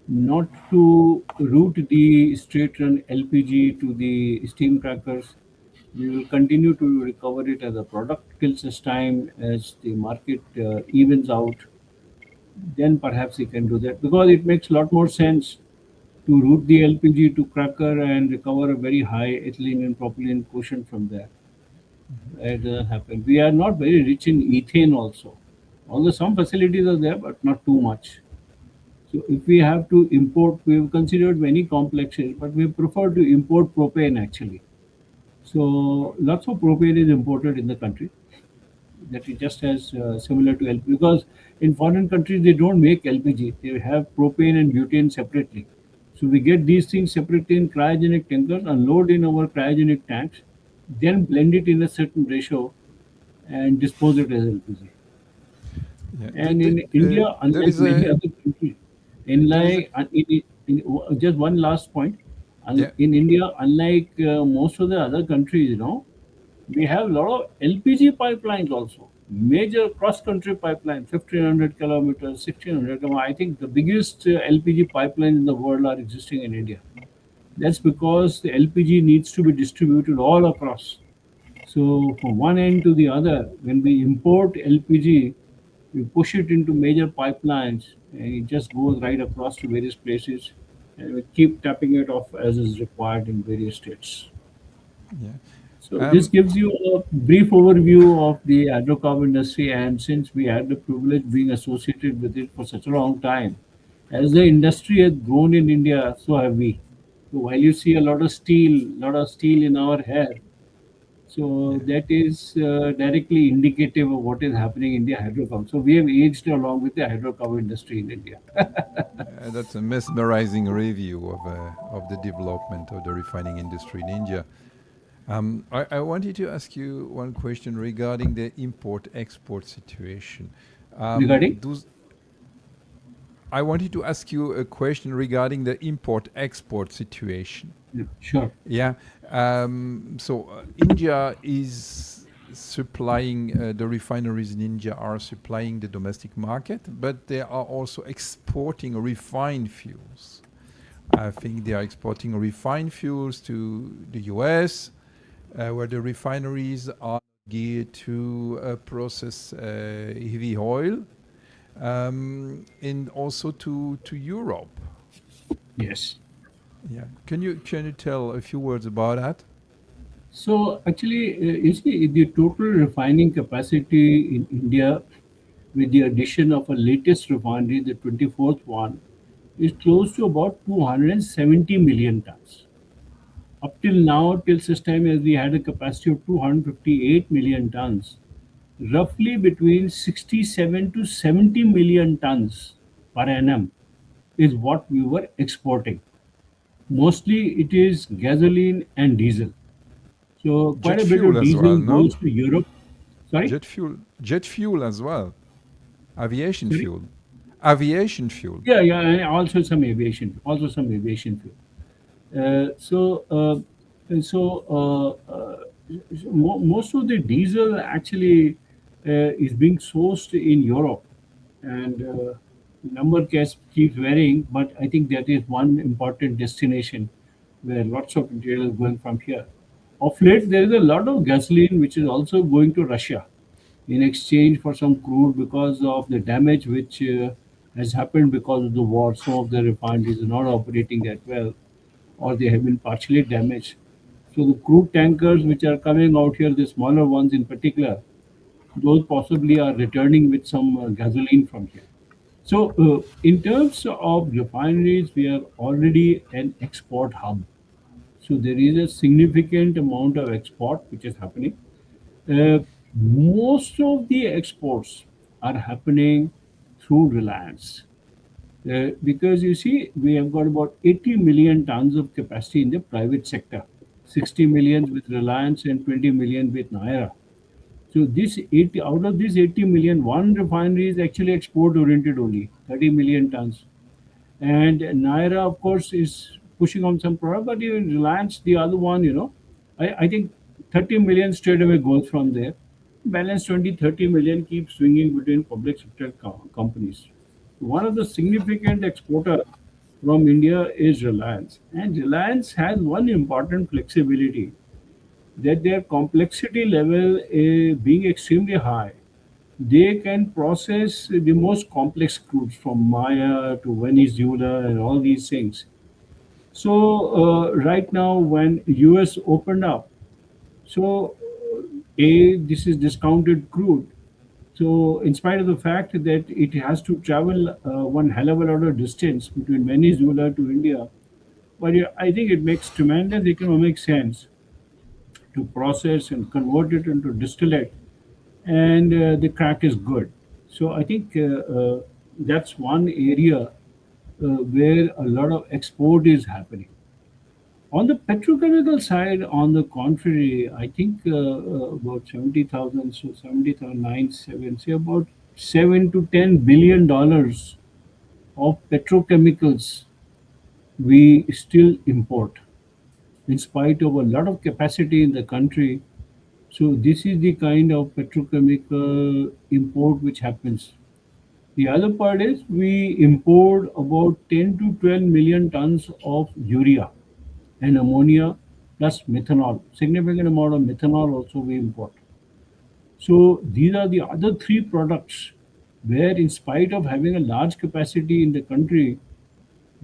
not to route the straight run LPG to the steam crackers. We will continue to recover it as a product till such time as the market evens out. Then perhaps we can do that because it makes a lot more sense to route the LPG to cracker and recover a very high ethylene and propylene quotient from there. It doesn't happen. We are not very rich in ethane also. Although some facilities are there, but not too much. So if we have to import, we have considered many complexes, but we prefer to import propane actually. So lots of propane is imported in the country. That is just as similar to LPG because in foreign countries they don't make LPG. They have propane and butane separately. So we get these things separately in cryogenic tankers, unload in our cryogenic tanks, then blend it in a certain ratio and dispose it as LPG. Yeah, And in India, there unlike is many a other countries, there is a just one last point, yeah. in India, unlike most of the other countries, we have a lot of LPG pipelines also. Major cross-country pipeline, 1,500 kilometers, 1,600 kilometers. I think the biggest LPG pipelines in the world are existing in India. That's because the LPG needs to be distributed all across. So from one end to the other, when we import LPG, we push it into major pipelines and it just goes right across to various places and we keep tapping it off as is required in various states. Yeah. So this Um, gives you a brief overview of the hydrocarbon industry, and since we had the privilege being associated with it for such a long time, as the industry has grown in India, so have we. So while you see a lot of steel in our hair, so yeah. that is directly indicative of what is happening in the hydrocarbon. So we have aged along with the hydrocarbon industry in India. That's a mesmerizing review of the development of the refining industry in India. I wanted to ask you one question regarding the import-export situation. Regarding? Those I wanted to ask you a question regarding the import-export situation. Yeah, sure. Yeah. So India is supplying the refineries in India are supplying the domestic market, but they are also exporting refined fuels. I think they are exporting refined fuels to the US, where the refineries are geared to process heavy oil, and also to Europe. Yes. Yeah. Can you tell a few words about that? So actually, you see, the total refining capacity in India, with the addition of a latest refinery, the 24th one, is close to about 270 million tons. Up till now, till such time as we had a capacity of 258 million tons, roughly between 67 to 70 million tons per annum is what we were exporting. Mostly it is gasoline and diesel. So quite Jet a bit fuel of as well, diesel no? goes to Europe. Sorry? Jet fuel as well. Aviation Sorry? fuel. Aviation fuel. Yeah, yeah, and also some aviation fuel. So, most of the diesel actually is being sourced in Europe, and number keeps varying. But I think that is one important destination where lots of material is going from here. Of late, there is a lot of gasoline which is also going to Russia in exchange for some crude because of the damage which has happened because of the war. Some of the refineries are not operating that well or they have been partially damaged. So the crude tankers which are coming out here, the smaller ones in particular, those possibly are returning with some gasoline from here. So in terms of refineries, we are already an export hub. So there is a significant amount of export which is happening. Uh, Most of the exports are happening through Reliance. Because you see, we have got about 80 million tons of capacity in the private sector, 60 million with Reliance and 20 million with Nayara. So this 80, out of this 80 million, one refinery is actually export oriented only, 30 million tons. And Naira, of course, is pushing on some product, but even Reliance, the other one, I think 30 million straight away goes from there. Balance 20, 30 million keeps swinging between public sector companies. One of the significant exporter from India is Reliance. And Reliance has one important flexibility that their complexity level being extremely high, they can process the most complex crudes from Maya to Venezuela and all these things. So right now, when US opened up, so this is discounted crude. So in spite of the fact that it has to travel one hell of a lot of distance between Venezuela to India, but yeah, I think it makes tremendous economic sense to process and convert it into distillate, and the crack is good. So I think that's one area where a lot of export is happening. On the petrochemical side, on the contrary, I think about 70,000, so 70,097, say about 7 to 10 billion dollars of petrochemicals we still import, in spite of a lot of capacity in the country. So this is the kind of petrochemical import which happens. The other part is we import about 10 to 12 million tons of urea and ammonia plus methanol. Significant amount of methanol also we import. So these are the other three products where, in spite of having a large capacity in the country,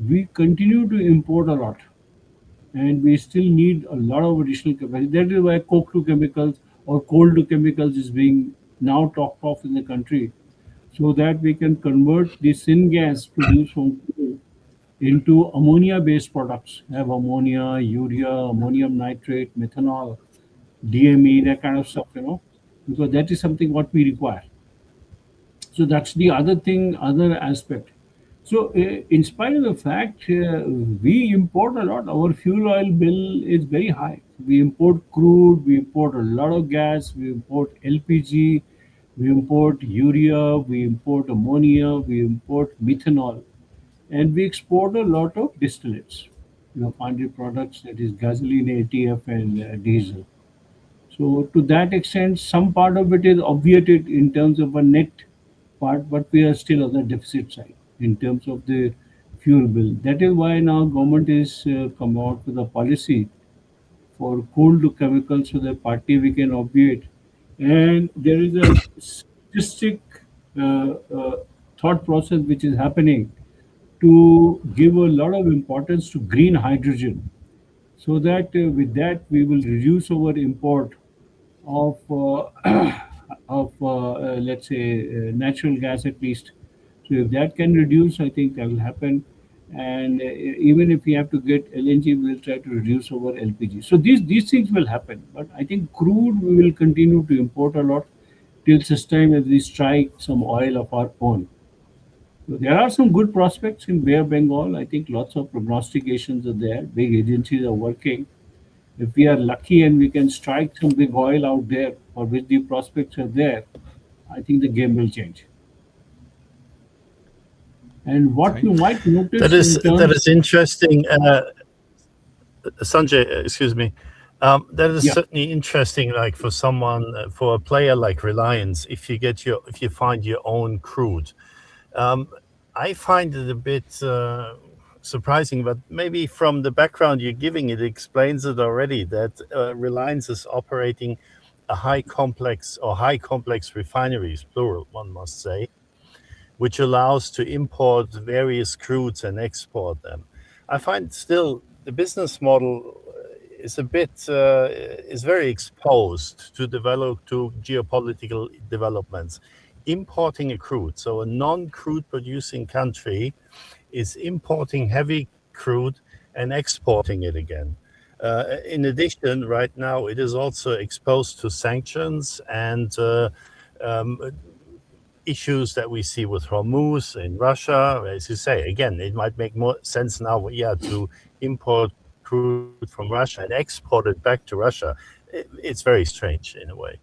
we continue to import a lot, and we still need a lot of additional capacity. That is why coke to chemicals or coal to chemicals is being now talked of in the country, so that we can convert the syngas produced from coal into ammonia based products. Have ammonia, urea, ammonium nitrate, methanol, DME, that kind of stuff, because that is something what we require. So that's the other thing, other aspect. So, in spite of the fact we import a lot, our fuel oil bill is very high. We import crude, we import a lot of gas, we import LPG, we import urea, we import ammonia, we import methanol, and we export a lot of distillates, refinery products, that is gasoline, ATF, and diesel. So to that extent, some part of it is obviated in terms of a net part, but we are still on the deficit side in terms of the fuel bill. That is why now government is come out with a policy for coal to chemicals so that partly we can obviate. And there is a statistic thought process which is happening to give a lot of importance to green hydrogen so that with that we will reduce our import of let's say natural gas at least. So if that can reduce, I think that will happen. And even if we have to get LNG, we'll try to reduce our LPG. So these things will happen. But I think crude we will continue to import a lot till such time as we strike some oil of our own. So there are some good prospects in Bay of Bengal. I think lots of prognostications are there. Big agencies are working. If we are lucky and we can strike some big oil out there for which the prospects are there, I think the game will change. And what Thank you might That notice is in that terms, is interesting, Sanjay. Excuse me. That is yeah, certainly interesting. Like for someone, for a player like Reliance, if you find your own crude, um, I find it a bit surprising, but maybe from the background you're giving, it explains it already that Reliance is operating a high complex refineries, plural, one must say, which allows to import various crudes and export them. I find still the business model is a bit is very exposed to develop to geopolitical developments. Importing a crude, so a non-crude producing country is importing heavy crude and exporting it again. In addition, right now it is also exposed to sanctions and um, issues that we see with Hormuz in Russia. As you say, again, it might make more sense now, yeah, to import crude from Russia and export it back to Russia. It's very strange in a way.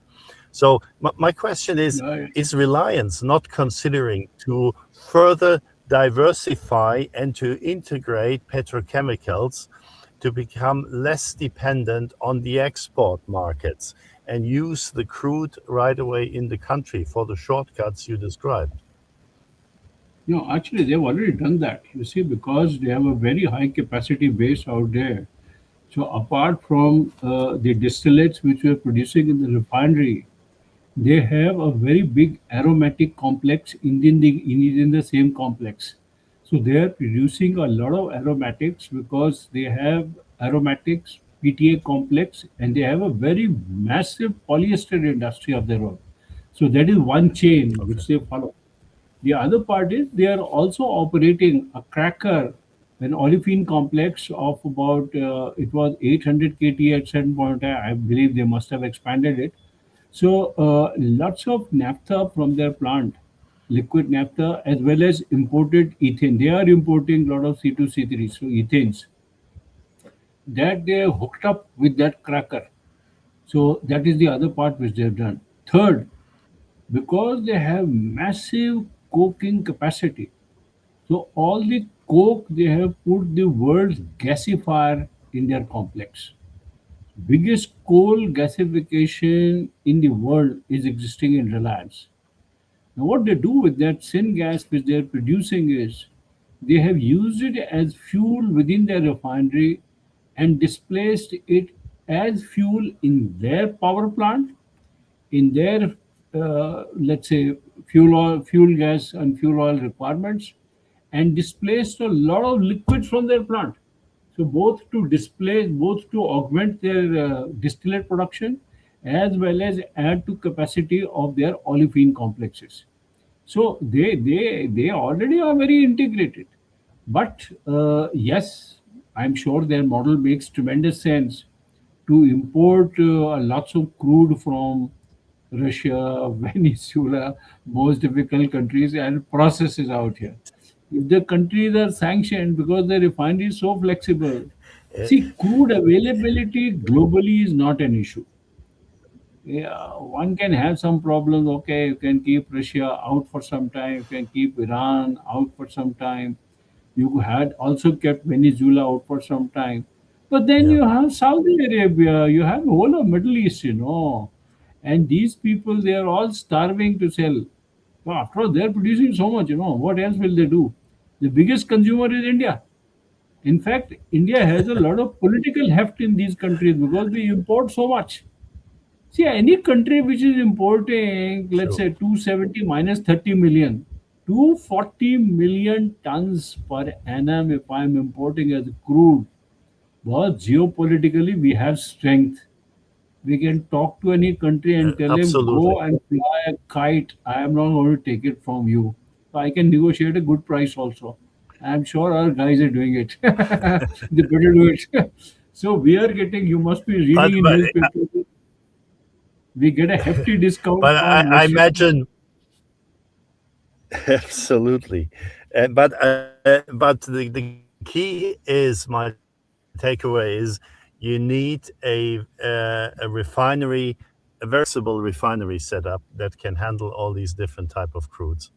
So my question uh, is Reliance not considering to further diversify and to integrate petrochemicals to become less dependent on the export markets and use the crude right away in the country for the shortcuts you described? actually they've already done that. You see, because they have a very high capacity base out there. So apart from the distillates which we are producing in the refinery, they have a very big aromatic complex in the same complex. So they are producing a lot of aromatics because they have aromatics PTA complex and they have a very massive polyester industry of their own. So that is one chain Okay. which they follow. The other part is they are also operating a cracker, an olefin complex of about it was 800 KT at certain point. I believe they must have expanded it. So lots of naphtha from their plant, liquid naphtha as well as imported ethane. They are importing a lot of C2, C3, so ethanes that they are hooked up with that cracker. So that is the other part which they have done. Third, because they have massive coking capacity, so all the coke they have put the world's gasifier in their complex. Biggest coal gasification in the world is existing in Reliance. Now, what they do with that syngas which they are producing is they have used it as fuel within their refinery and displaced it as fuel in their power plant, in their let's say fuel gas and fuel oil requirements, and displaced a lot of liquid from their plant. So both to augment their distillate production as well as add to capacity of their olefin complexes. So they already are very integrated. But yes, I'm sure their model makes tremendous sense to import lots of crude from Russia, Venezuela, most difficult countries, and processes out here. If the countries are sanctioned because the refinery is so flexible, see, crude availability globally is not an issue. Yeah, one can have some problems. Okay, you can keep Russia out for some time, you can keep Iran out for some time, you had also kept Venezuela out for some time. But then Yeah, you have Saudi Arabia, you have whole of Middle East, and these people they are all starving to sell. So after all, they're producing so much, what else will they do? The biggest consumer is India. In fact, India has a lot of political heft in these countries because we import so much. See, any country which is importing, let's true. say 270 minus 30 million, 240 million tons per annum if I'm importing as crude. But geopolitically, we have strength. We can talk to any country and tell him, Absolutely. go and fly a kite. I am not going to take it from you. So I can negotiate a good price also. I'm sure our guys are doing it. They better do it. So we are getting, you must be But reading in but newspapers, we get a hefty discount but from I Russia. imagine absolutely. But the key is my takeaway is you need a refinery, a very flexible refinery setup that can handle all these different type of crudes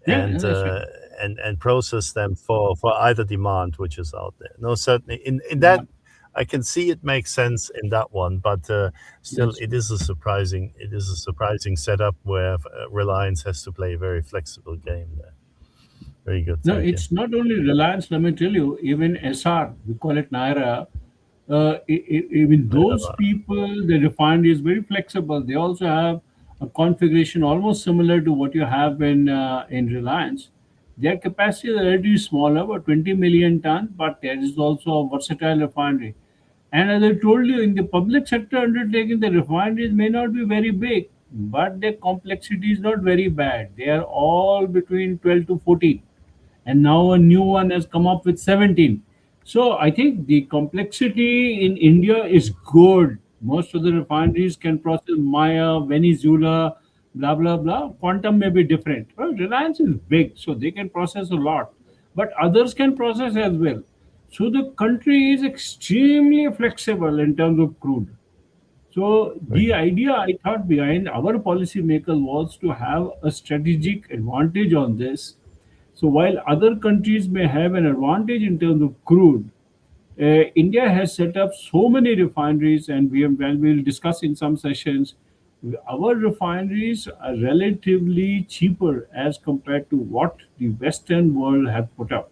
Yeah, and yeah, that's right. and process them for either demand which is out there. No, certainly in that Yeah, I can see it makes sense in that one, but still yes. it is a surprising setup where Reliance has to play a very flexible game there. Very good, No, thank you. it's not only Reliance, let me tell you, even SR, we call it Naira, even those Wherever. people, the refinery is very flexible. They also have a configuration almost similar to what you have in Reliance. Their capacity is relatively smaller, about 20 million ton, but there is also a versatile refinery. And as I told you, in the public sector undertaking, the refineries may not be very big, but their complexity is not very bad. They are all between 12 to 14, and now a new one has come up with 17. So I think the complexity in India is good. Most of the refineries can process Maya, Venezuela, blah blah blah. Quantum may be different. Well, Reliance is big, so they can process a lot, but others can process as well. So the country is extremely flexible in terms of crude. So Very the good. idea I thought behind our policymakers was to have a strategic advantage on this. So while other countries may have an advantage in terms of crude, India has set up so many refineries, and well, we'll discuss in some sessions. Our refineries are relatively cheaper as compared to what the Western world have put up.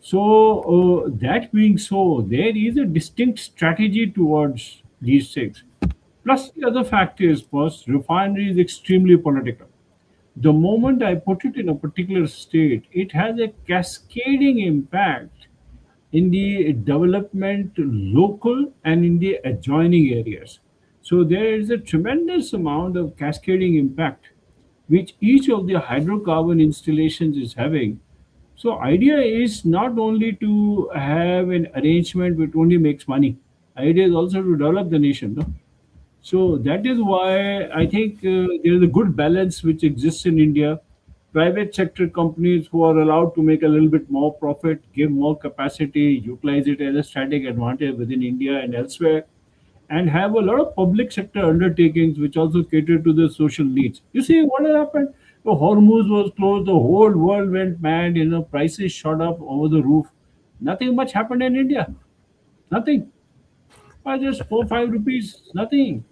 So, that being so, there is a distinct strategy towards these things. Plus, the other fact is, first, refinery is extremely political. The moment I put it in a particular state, it has a cascading impact in the development local and in the adjoining areas. So there is a tremendous amount of cascading impact which each of the hydrocarbon installations is having. So idea is not only to have an arrangement which only makes money. Idea is also to develop the nation. No? So that is why I think there is a good balance which exists in India. Private sector companies who are allowed to make a little bit more profit, give more capacity, utilize it as a strategic advantage within India and elsewhere, and have a lot of public sector undertakings which also cater to the social needs. You see what has happened? The Hormuz was closed, the whole world went mad, prices shot up over the roof. Nothing much happened in India. Nothing. By just 4 5 rupees, nothing.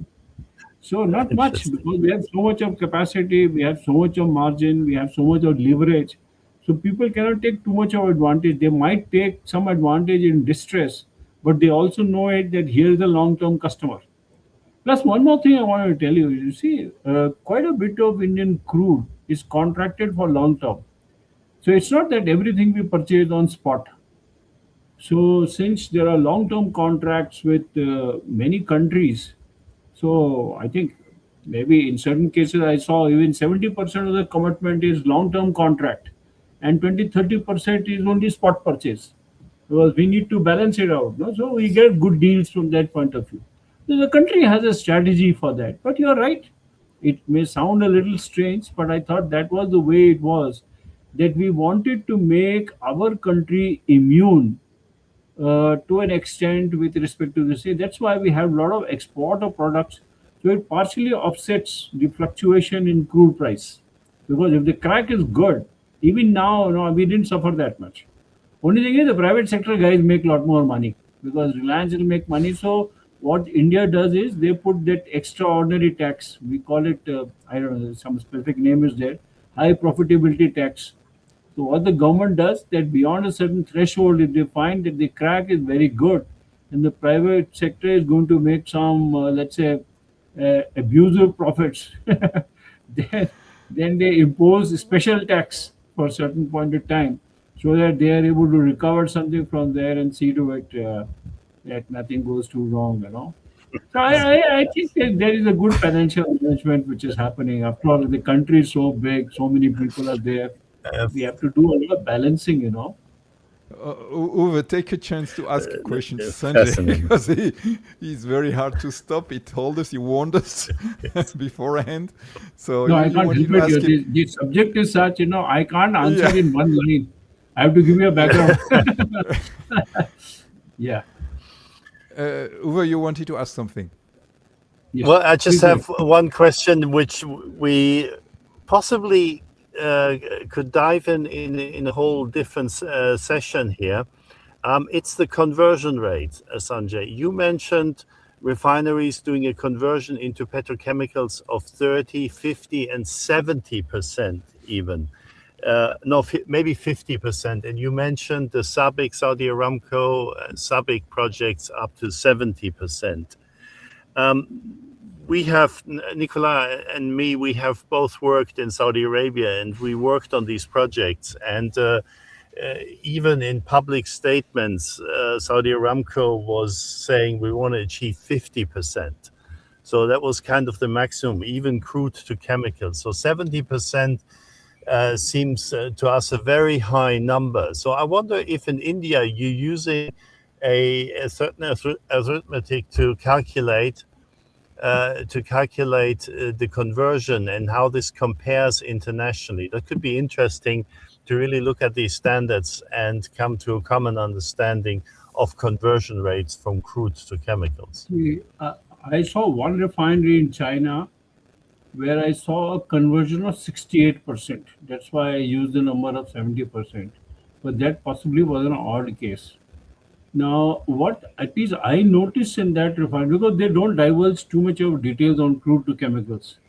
So not much Interesting. because we have so much of capacity, we have so much of margin, we have so much of leverage. So people cannot take too much of advantage. They might take some advantage in distress, but they also know it that here is a long-term customer. Plus, one more thing I want to tell you. You see, quite a bit of Indian crude is contracted for long term. So it's not that everything we purchase on spot. So since there are long-term contracts with many countries, so I think maybe in certain cases I saw even 70% of the commitment is long-term contract and 20-30% is only spot purchase because we need to balance it out. No? So we get good deals from that point of view. So the country has a strategy for that. But you're right. It may sound a little strange, but I thought that was the way it was. That we wanted to make our country immune to an extent with respect to the sea. That's why we have a lot of export of products. So it partially offsets the fluctuation in crude price. Because if the crack is good, even now, no, we didn't suffer that much. Only thing is the private sector guys make a lot more money because Reliance will make money. So what India does is they put that extraordinary tax. We call it, I don't know, some specific name is there, high profitability tax. So what the government does that beyond a certain threshold, if they find that the crack is very good, and the private sector is going to make some, let's say, abusive profits, then, then they impose special tax for a certain point of time, so that they are able to recover something from there and see to it that nothing goes too wrong. So I think that there is a good financial management which is happening. After all, the country is so big, so many people are there. Uh, We have to do a lot of balancing. Uwe, take a chance to ask a question to Sanjay Fascinating. because he's very hard to stop. He told us, he warned us beforehand. So No, I you can't wanted help to it. ask him. The subject is such, I can't answer Yeah. in one line. I have to give you a background. Yeah. Uwe, you wanted to ask something. Yes. Well, I just Please go have ahead. one question, which we possibly could dive in a whole different session here. It's the conversion rate, Sanjay. You mentioned refineries doing a conversion into petrochemicals of 30, 50, and 70% even. No, maybe 50%. And you mentioned the SABIC, Saudi Aramco, SABIC projects up to 70%. We have, Nicola and me, we have both worked in Saudi Arabia, and we worked on these projects. And even in public statements, Saudi Aramco was saying we want to achieve 50%. So that was kind of the maximum, even crude to chemicals. So 70% seems to us a very high number. So I wonder if in India you're using a certain arithmetic to calculate the conversion and how this compares internationally. That could be interesting to really look at these standards and come to a common understanding of conversion rates from crude to chemicals. I saw one refinery in China where I saw a conversion of 68%. That's why I used the number of 70%. But that possibly was an odd case. Now, what at least I noticed in that refinery, because they don't divulge too much of details on crude to chemicals.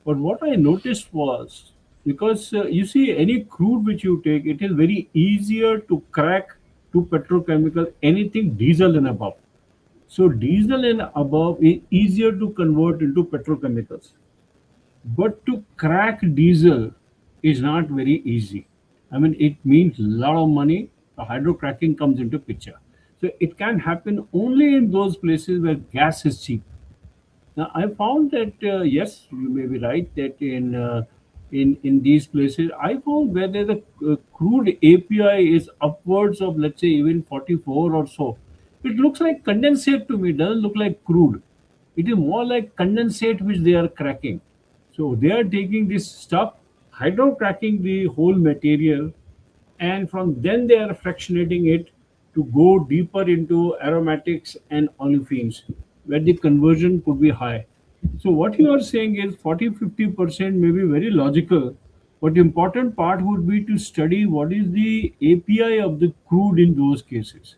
But what I noticed was because you see, any crude which you take, it is very easier to crack to petrochemical anything diesel and above. So diesel and above is easier to convert into petrochemicals. But to crack diesel is not very easy. I mean, it means a lot of money. Hydrocracking comes into picture. So it can happen only in those places where gas is cheap. Now, I found that yes, you may be right that in these places, I found where there's a crude API is upwards of, let's say, even 44 or so. It looks like condensate to me. It doesn't look like crude. It is more like condensate which they are cracking. So they are taking this stuff, hydrocracking the whole material, and from then they are fractionating it to go deeper into aromatics and olefins, where the conversion could be high. So what you are saying is 40-50% may be very logical, but the important part would be to study what is the API of the crude in those cases,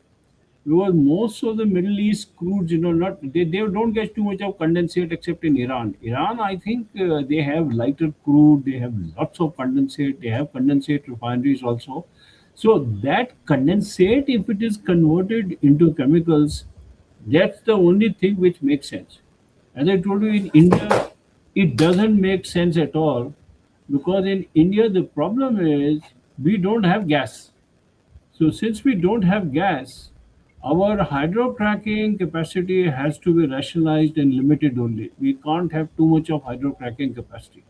because most of the Middle East crudes, not they don't get too much of condensate except in Iran. Iran, I think they have lighter crude, they have lots of condensate, they have condensate refineries also. So that condensate, if it is converted into chemicals, that's the only thing which makes sense. As I told you, in India, it doesn't make sense at all, because in India the problem is we don't have gas. So since we don't have gas, our hydrocracking capacity has to be rationalized and limited only. We can't have too much of hydrocracking capacity.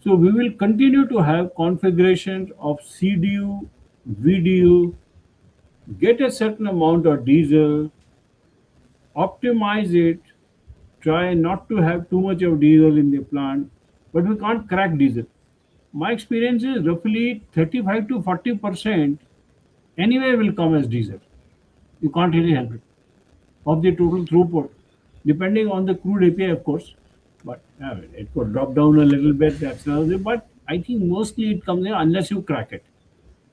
So we will continue to have configurations of CDU, VDU, get a certain amount of diesel, optimize it, try not to have too much of diesel in the plant, but we can't crack diesel. My experience is roughly 35 to 40% anyway will come as diesel. You can't really help it of the total throughput, depending on the crude API, of course. But it could drop down a little bit. That's another. But I think mostly it comes in unless you crack it.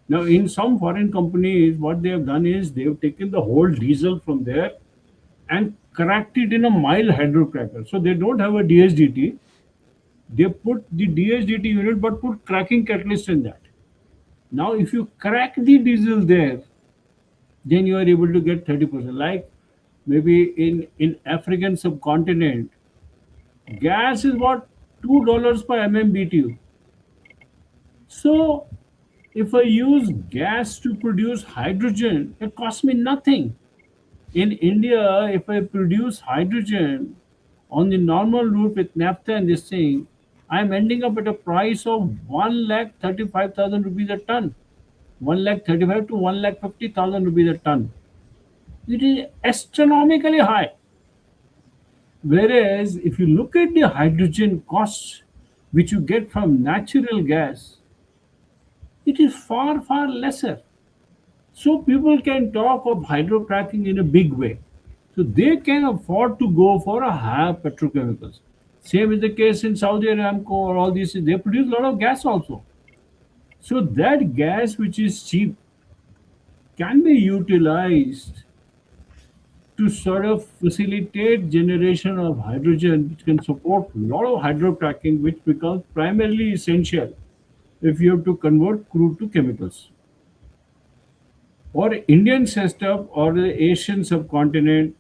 Now, in some foreign companies, what they have done is they have taken the whole diesel from there and cracked it in a mild hydrocracker. So they don't have a DHDT. They put the DHDT unit but put cracking catalyst in that. Now, if you crack the diesel there, then you are able to get 30%. Like maybe in African subcontinent, gas is what $2 per MMBTU. So if I use gas to produce hydrogen, it costs me nothing. In India, if I produce hydrogen on the normal route with naphtha and this thing, I'm ending up at a price of 1,35,000 rupees a ton. 1,35,000 to 1,50,000 rupees a ton. It is astronomically high. Whereas if you look at the hydrogen costs which you get from natural gas, it is far, far lesser. So people can talk of hydrocracking in a big way. So they can afford to go for a higher petrochemicals. Same is the case in Saudi Aramco or all these. They produce a lot of gas also. So that gas which is cheap can be utilized to sort of facilitate generation of hydrogen, which can support a lot of hydrocracking, which becomes primarily essential if you have to convert crude to chemicals. For Indian setup or the Asian subcontinent,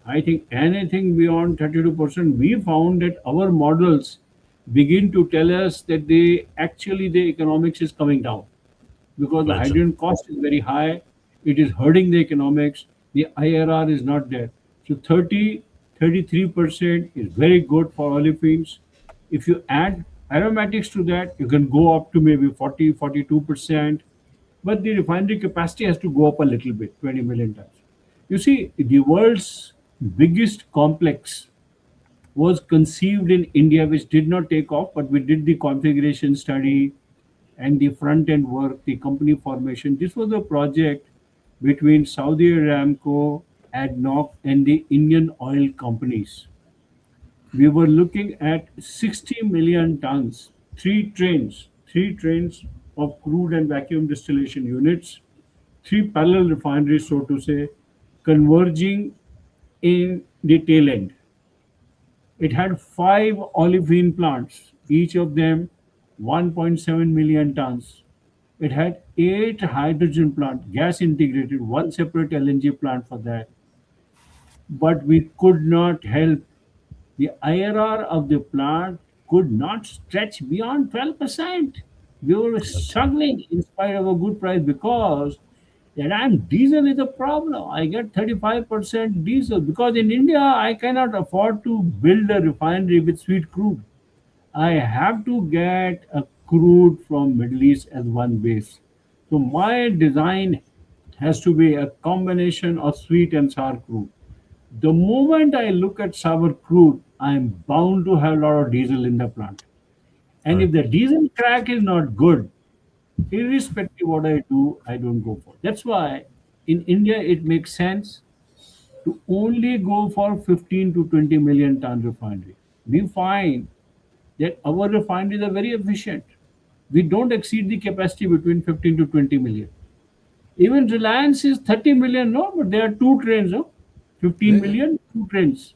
I think anything beyond 32%, we found that our models begin to tell us that the economics is coming down because the Imagine. hydrogen cost is very high. It is hurting the economics. The IRR is not there. So 33% is very good for olefins. If you add aromatics to that, you can go up to maybe 42%. But the refinery capacity has to go up a little bit, 20 million tons. You see, the world's biggest complex was conceived in India, which did not take off, but we did the configuration study and the front end work, the company formation. This was a project between Saudi Aramco, ADNOC, and the Indian oil companies. We were looking at 60 million tons, three trains of crude and vacuum distillation units, three parallel refineries, so to say, converging in the tail end. It had five olefin plants, each of them 1.7 million tons. It had eight hydrogen plants, gas integrated, one separate LNG plant for that. But we could not help. The IRR of the plant could not stretch beyond 12%. We were Imagine. struggling in spite of a good price because the damn diesel is a problem. I get 35% diesel because in India I cannot afford to build a refinery with sweet crude. I have to get a crude from Middle East as one base. So my design has to be a combination of sweet and sour crude. The moment I look at sour crude, I am bound to have a lot of diesel in the plant. And Right. if the diesel crack is not good, irrespective what I do, I don't go for. That's why in India it makes sense to only go for 15 to 20 million ton refinery. We find that our refineries are very efficient. We don't exceed the capacity between 15 to 20 million. Even Reliance is 30 million, no, but there are two trains, no? 15 Yeah, million, two trains.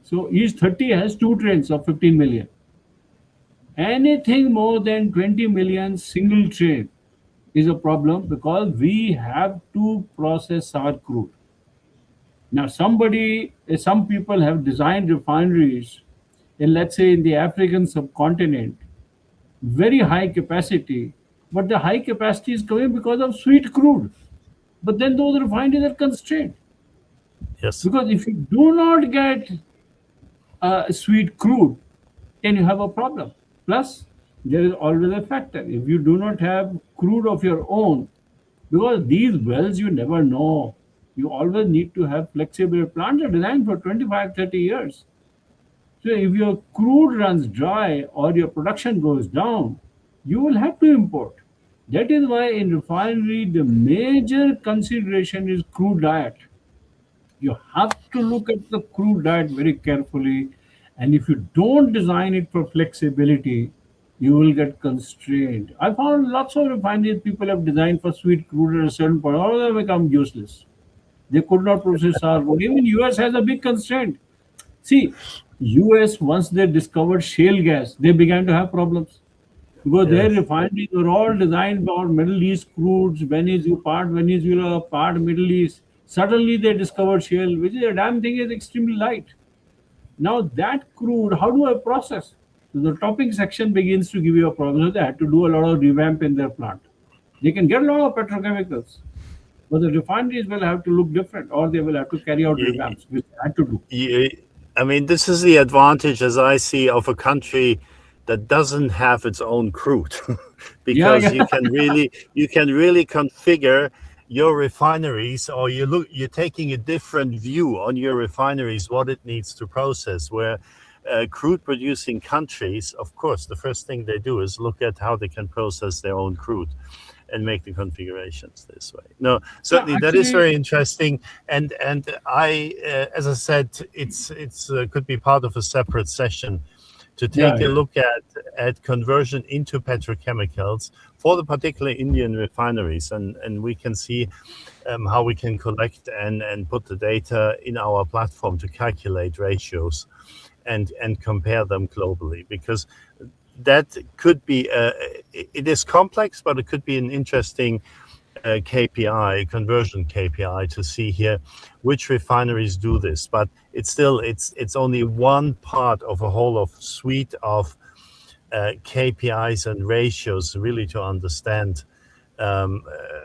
So each 30 has two trains of 15 million. Anything more than 20 million single train is a problem because we have to process our crude. Now, some people have designed refineries in, let's say, in the African subcontinent, very high capacity, but the high capacity is coming because of sweet crude. But then those refineries are constrained Yes. because if you do not get sweet crude, then you have a problem. Plus, there is always a factor. If you do not have crude of your own, because these wells you never know, you always need to have flexible plants are designed for 25, 30 years. So if your crude runs dry or your production goes down, you will have to import. That is why in refinery the major consideration is crude diet. You have to look at the crude diet very carefully, and if you don't design it for flexibility, you will get constrained. I found lots of refineries people have designed for sweet crude at a certain point. All of them become useless. They could not process our gold. Even US has a big constraint. See, US, once they discovered shale gas, they began to have problems because their Yes. refineries were all designed for Middle East crudes, Venezuela, part Venezuela, part Middle East. Suddenly they discovered shale, which is a damn thing is extremely light. Now that crude, how do I process? So the topping section begins to give you a problem. So they had to do a lot of revamp in their plant. They can get a lot of petrochemicals, but the refineries will have to look different, or they will have to carry out You, revamps, which they had to do. you, I mean, this is the advantage, as I see, of a country that doesn't have its own crude, Yeah, because yeah. you can really configure your refineries, or you're taking a different view on your refineries, what it needs to process. Where crude producing countries, of course, the first thing they do is look at how they can process their own crude and make the configurations this way. No, Yeah, certainly that is actually, very interesting, and I, as I said, it's could be part of a separate session to yeah, take a yeah. look at conversion into petrochemicals for the particular Indian refineries, and we can see how we can collect and put the data in our platform to calculate ratios and compare them globally, because that could be it is complex, but it could be an interesting KPI, conversion KPI, to see here which refineries do this. But it's only one part of a whole of suite of KPIs and ratios, really, to understand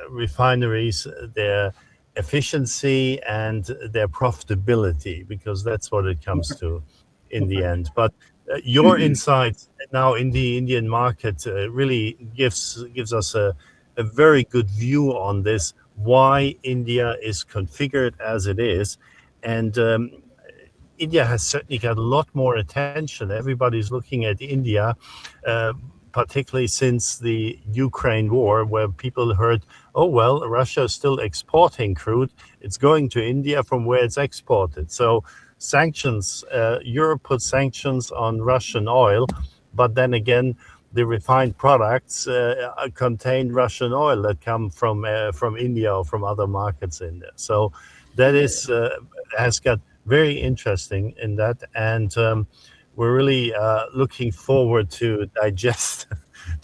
refineries, their efficiency and their profitability, because that's what it comes Perfect. to in the Perfect. end. But your insights now in the Indian market really gives us a very good view on this, why India is configured as it is, and India has certainly got a lot more attention. Everybody's looking at India, uh, particularly since the Ukraine war, where people heard, oh, well, Russia is still exporting crude. It's going to India from where it's exported. So sanctions, Europe put sanctions on Russian oil, but then again, the refined products contain Russian oil that come from India or from other markets in there. So that Yeah, is has got very interesting in that, and we're really looking forward to digest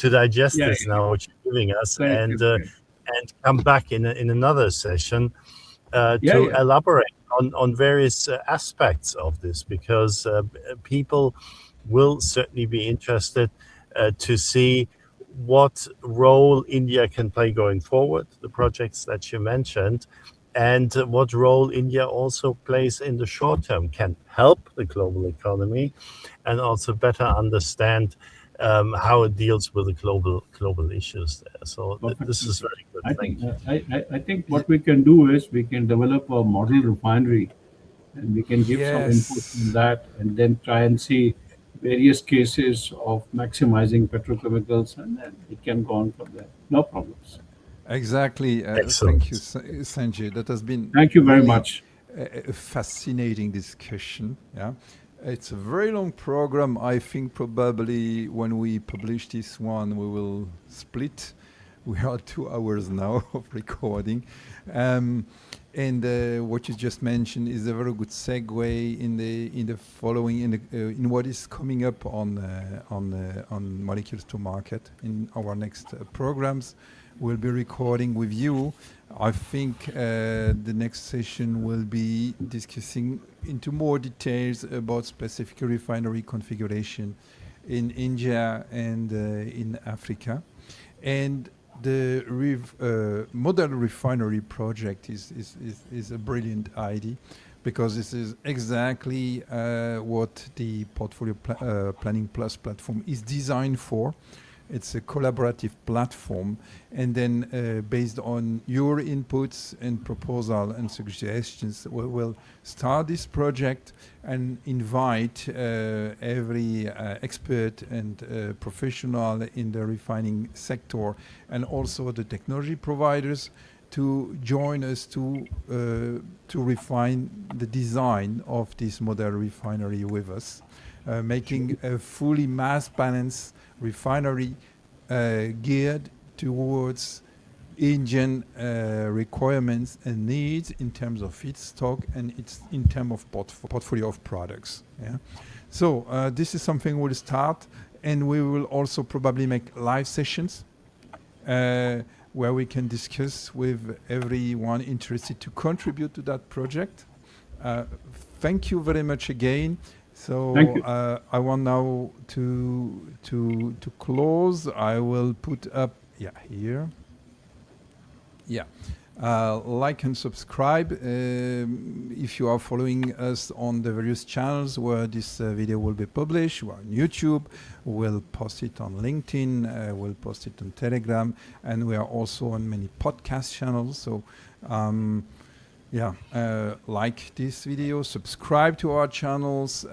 Yeah, this yeah. now, what you're giving us, Correct, correct, correct. and come back in another session Yeah, to yeah. elaborate on various aspects of this, because people will certainly be interested to see what role India can play going forward, the projects that you mentioned, and what role India also plays in the short term, can help the global economy, and also better understand how it deals with the global issues there. So Perfect, this is perfect. very good. I think Thank you. I think what we can do is we can develop a model refinery, and we can give some input on yes, that, and then try and see various cases of maximizing petrochemicals, and then it can go on from there. No problems. exactly. Thank you, Excellent. Sanjay. That has been Thank you very really much. a fascinating discussion. Yeah, it's a very long program. I think probably when we publish this one, we will split. We are 2 hours now of recording. Um, and what you just mentioned is a very good segue in the following in what is coming up on molecules to market in our next programs. We'll be recording with you. I think the next session will be discussing into more details about specific refinery configuration in India and in Africa. And the model refinery project is a brilliant idea, because this is exactly what the Portfolio Planning Plus platform is designed for. It's a collaborative platform, and then based on your inputs and proposal and suggestions, we will start this project and invite every expert and professional in the refining sector, and also the technology providers, to join us to refine the design of this model refinery with us, making a fully mass balance refinery geared towards Indian requirements and needs in terms of feedstock and it's in terms of portfolio of products. Yeah. So this is something we'll start, and we will also probably make live sessions where we can discuss with everyone interested to contribute to that project. Thank you very much again. So Thank you. I want now to close. I will put up here. Yeah. Like and subscribe if you are following us on the various channels where this video will be published. We're on YouTube, we'll post it on LinkedIn, we'll post it on Telegram, and we are also on many podcast channels. So like this video, subscribe to our channels,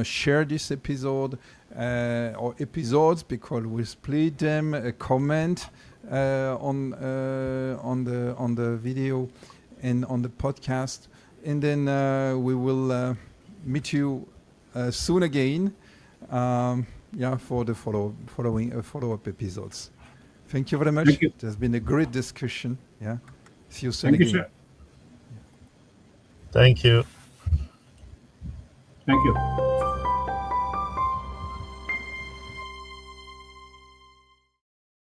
share this episode or episodes because we split them, comment on the video and on the podcast, and then we will meet you soon again for the follow-up episodes. Thank you very much. Thank you. It has been a great discussion. See you soon Thank you, again. sir. Thank you. Thank you.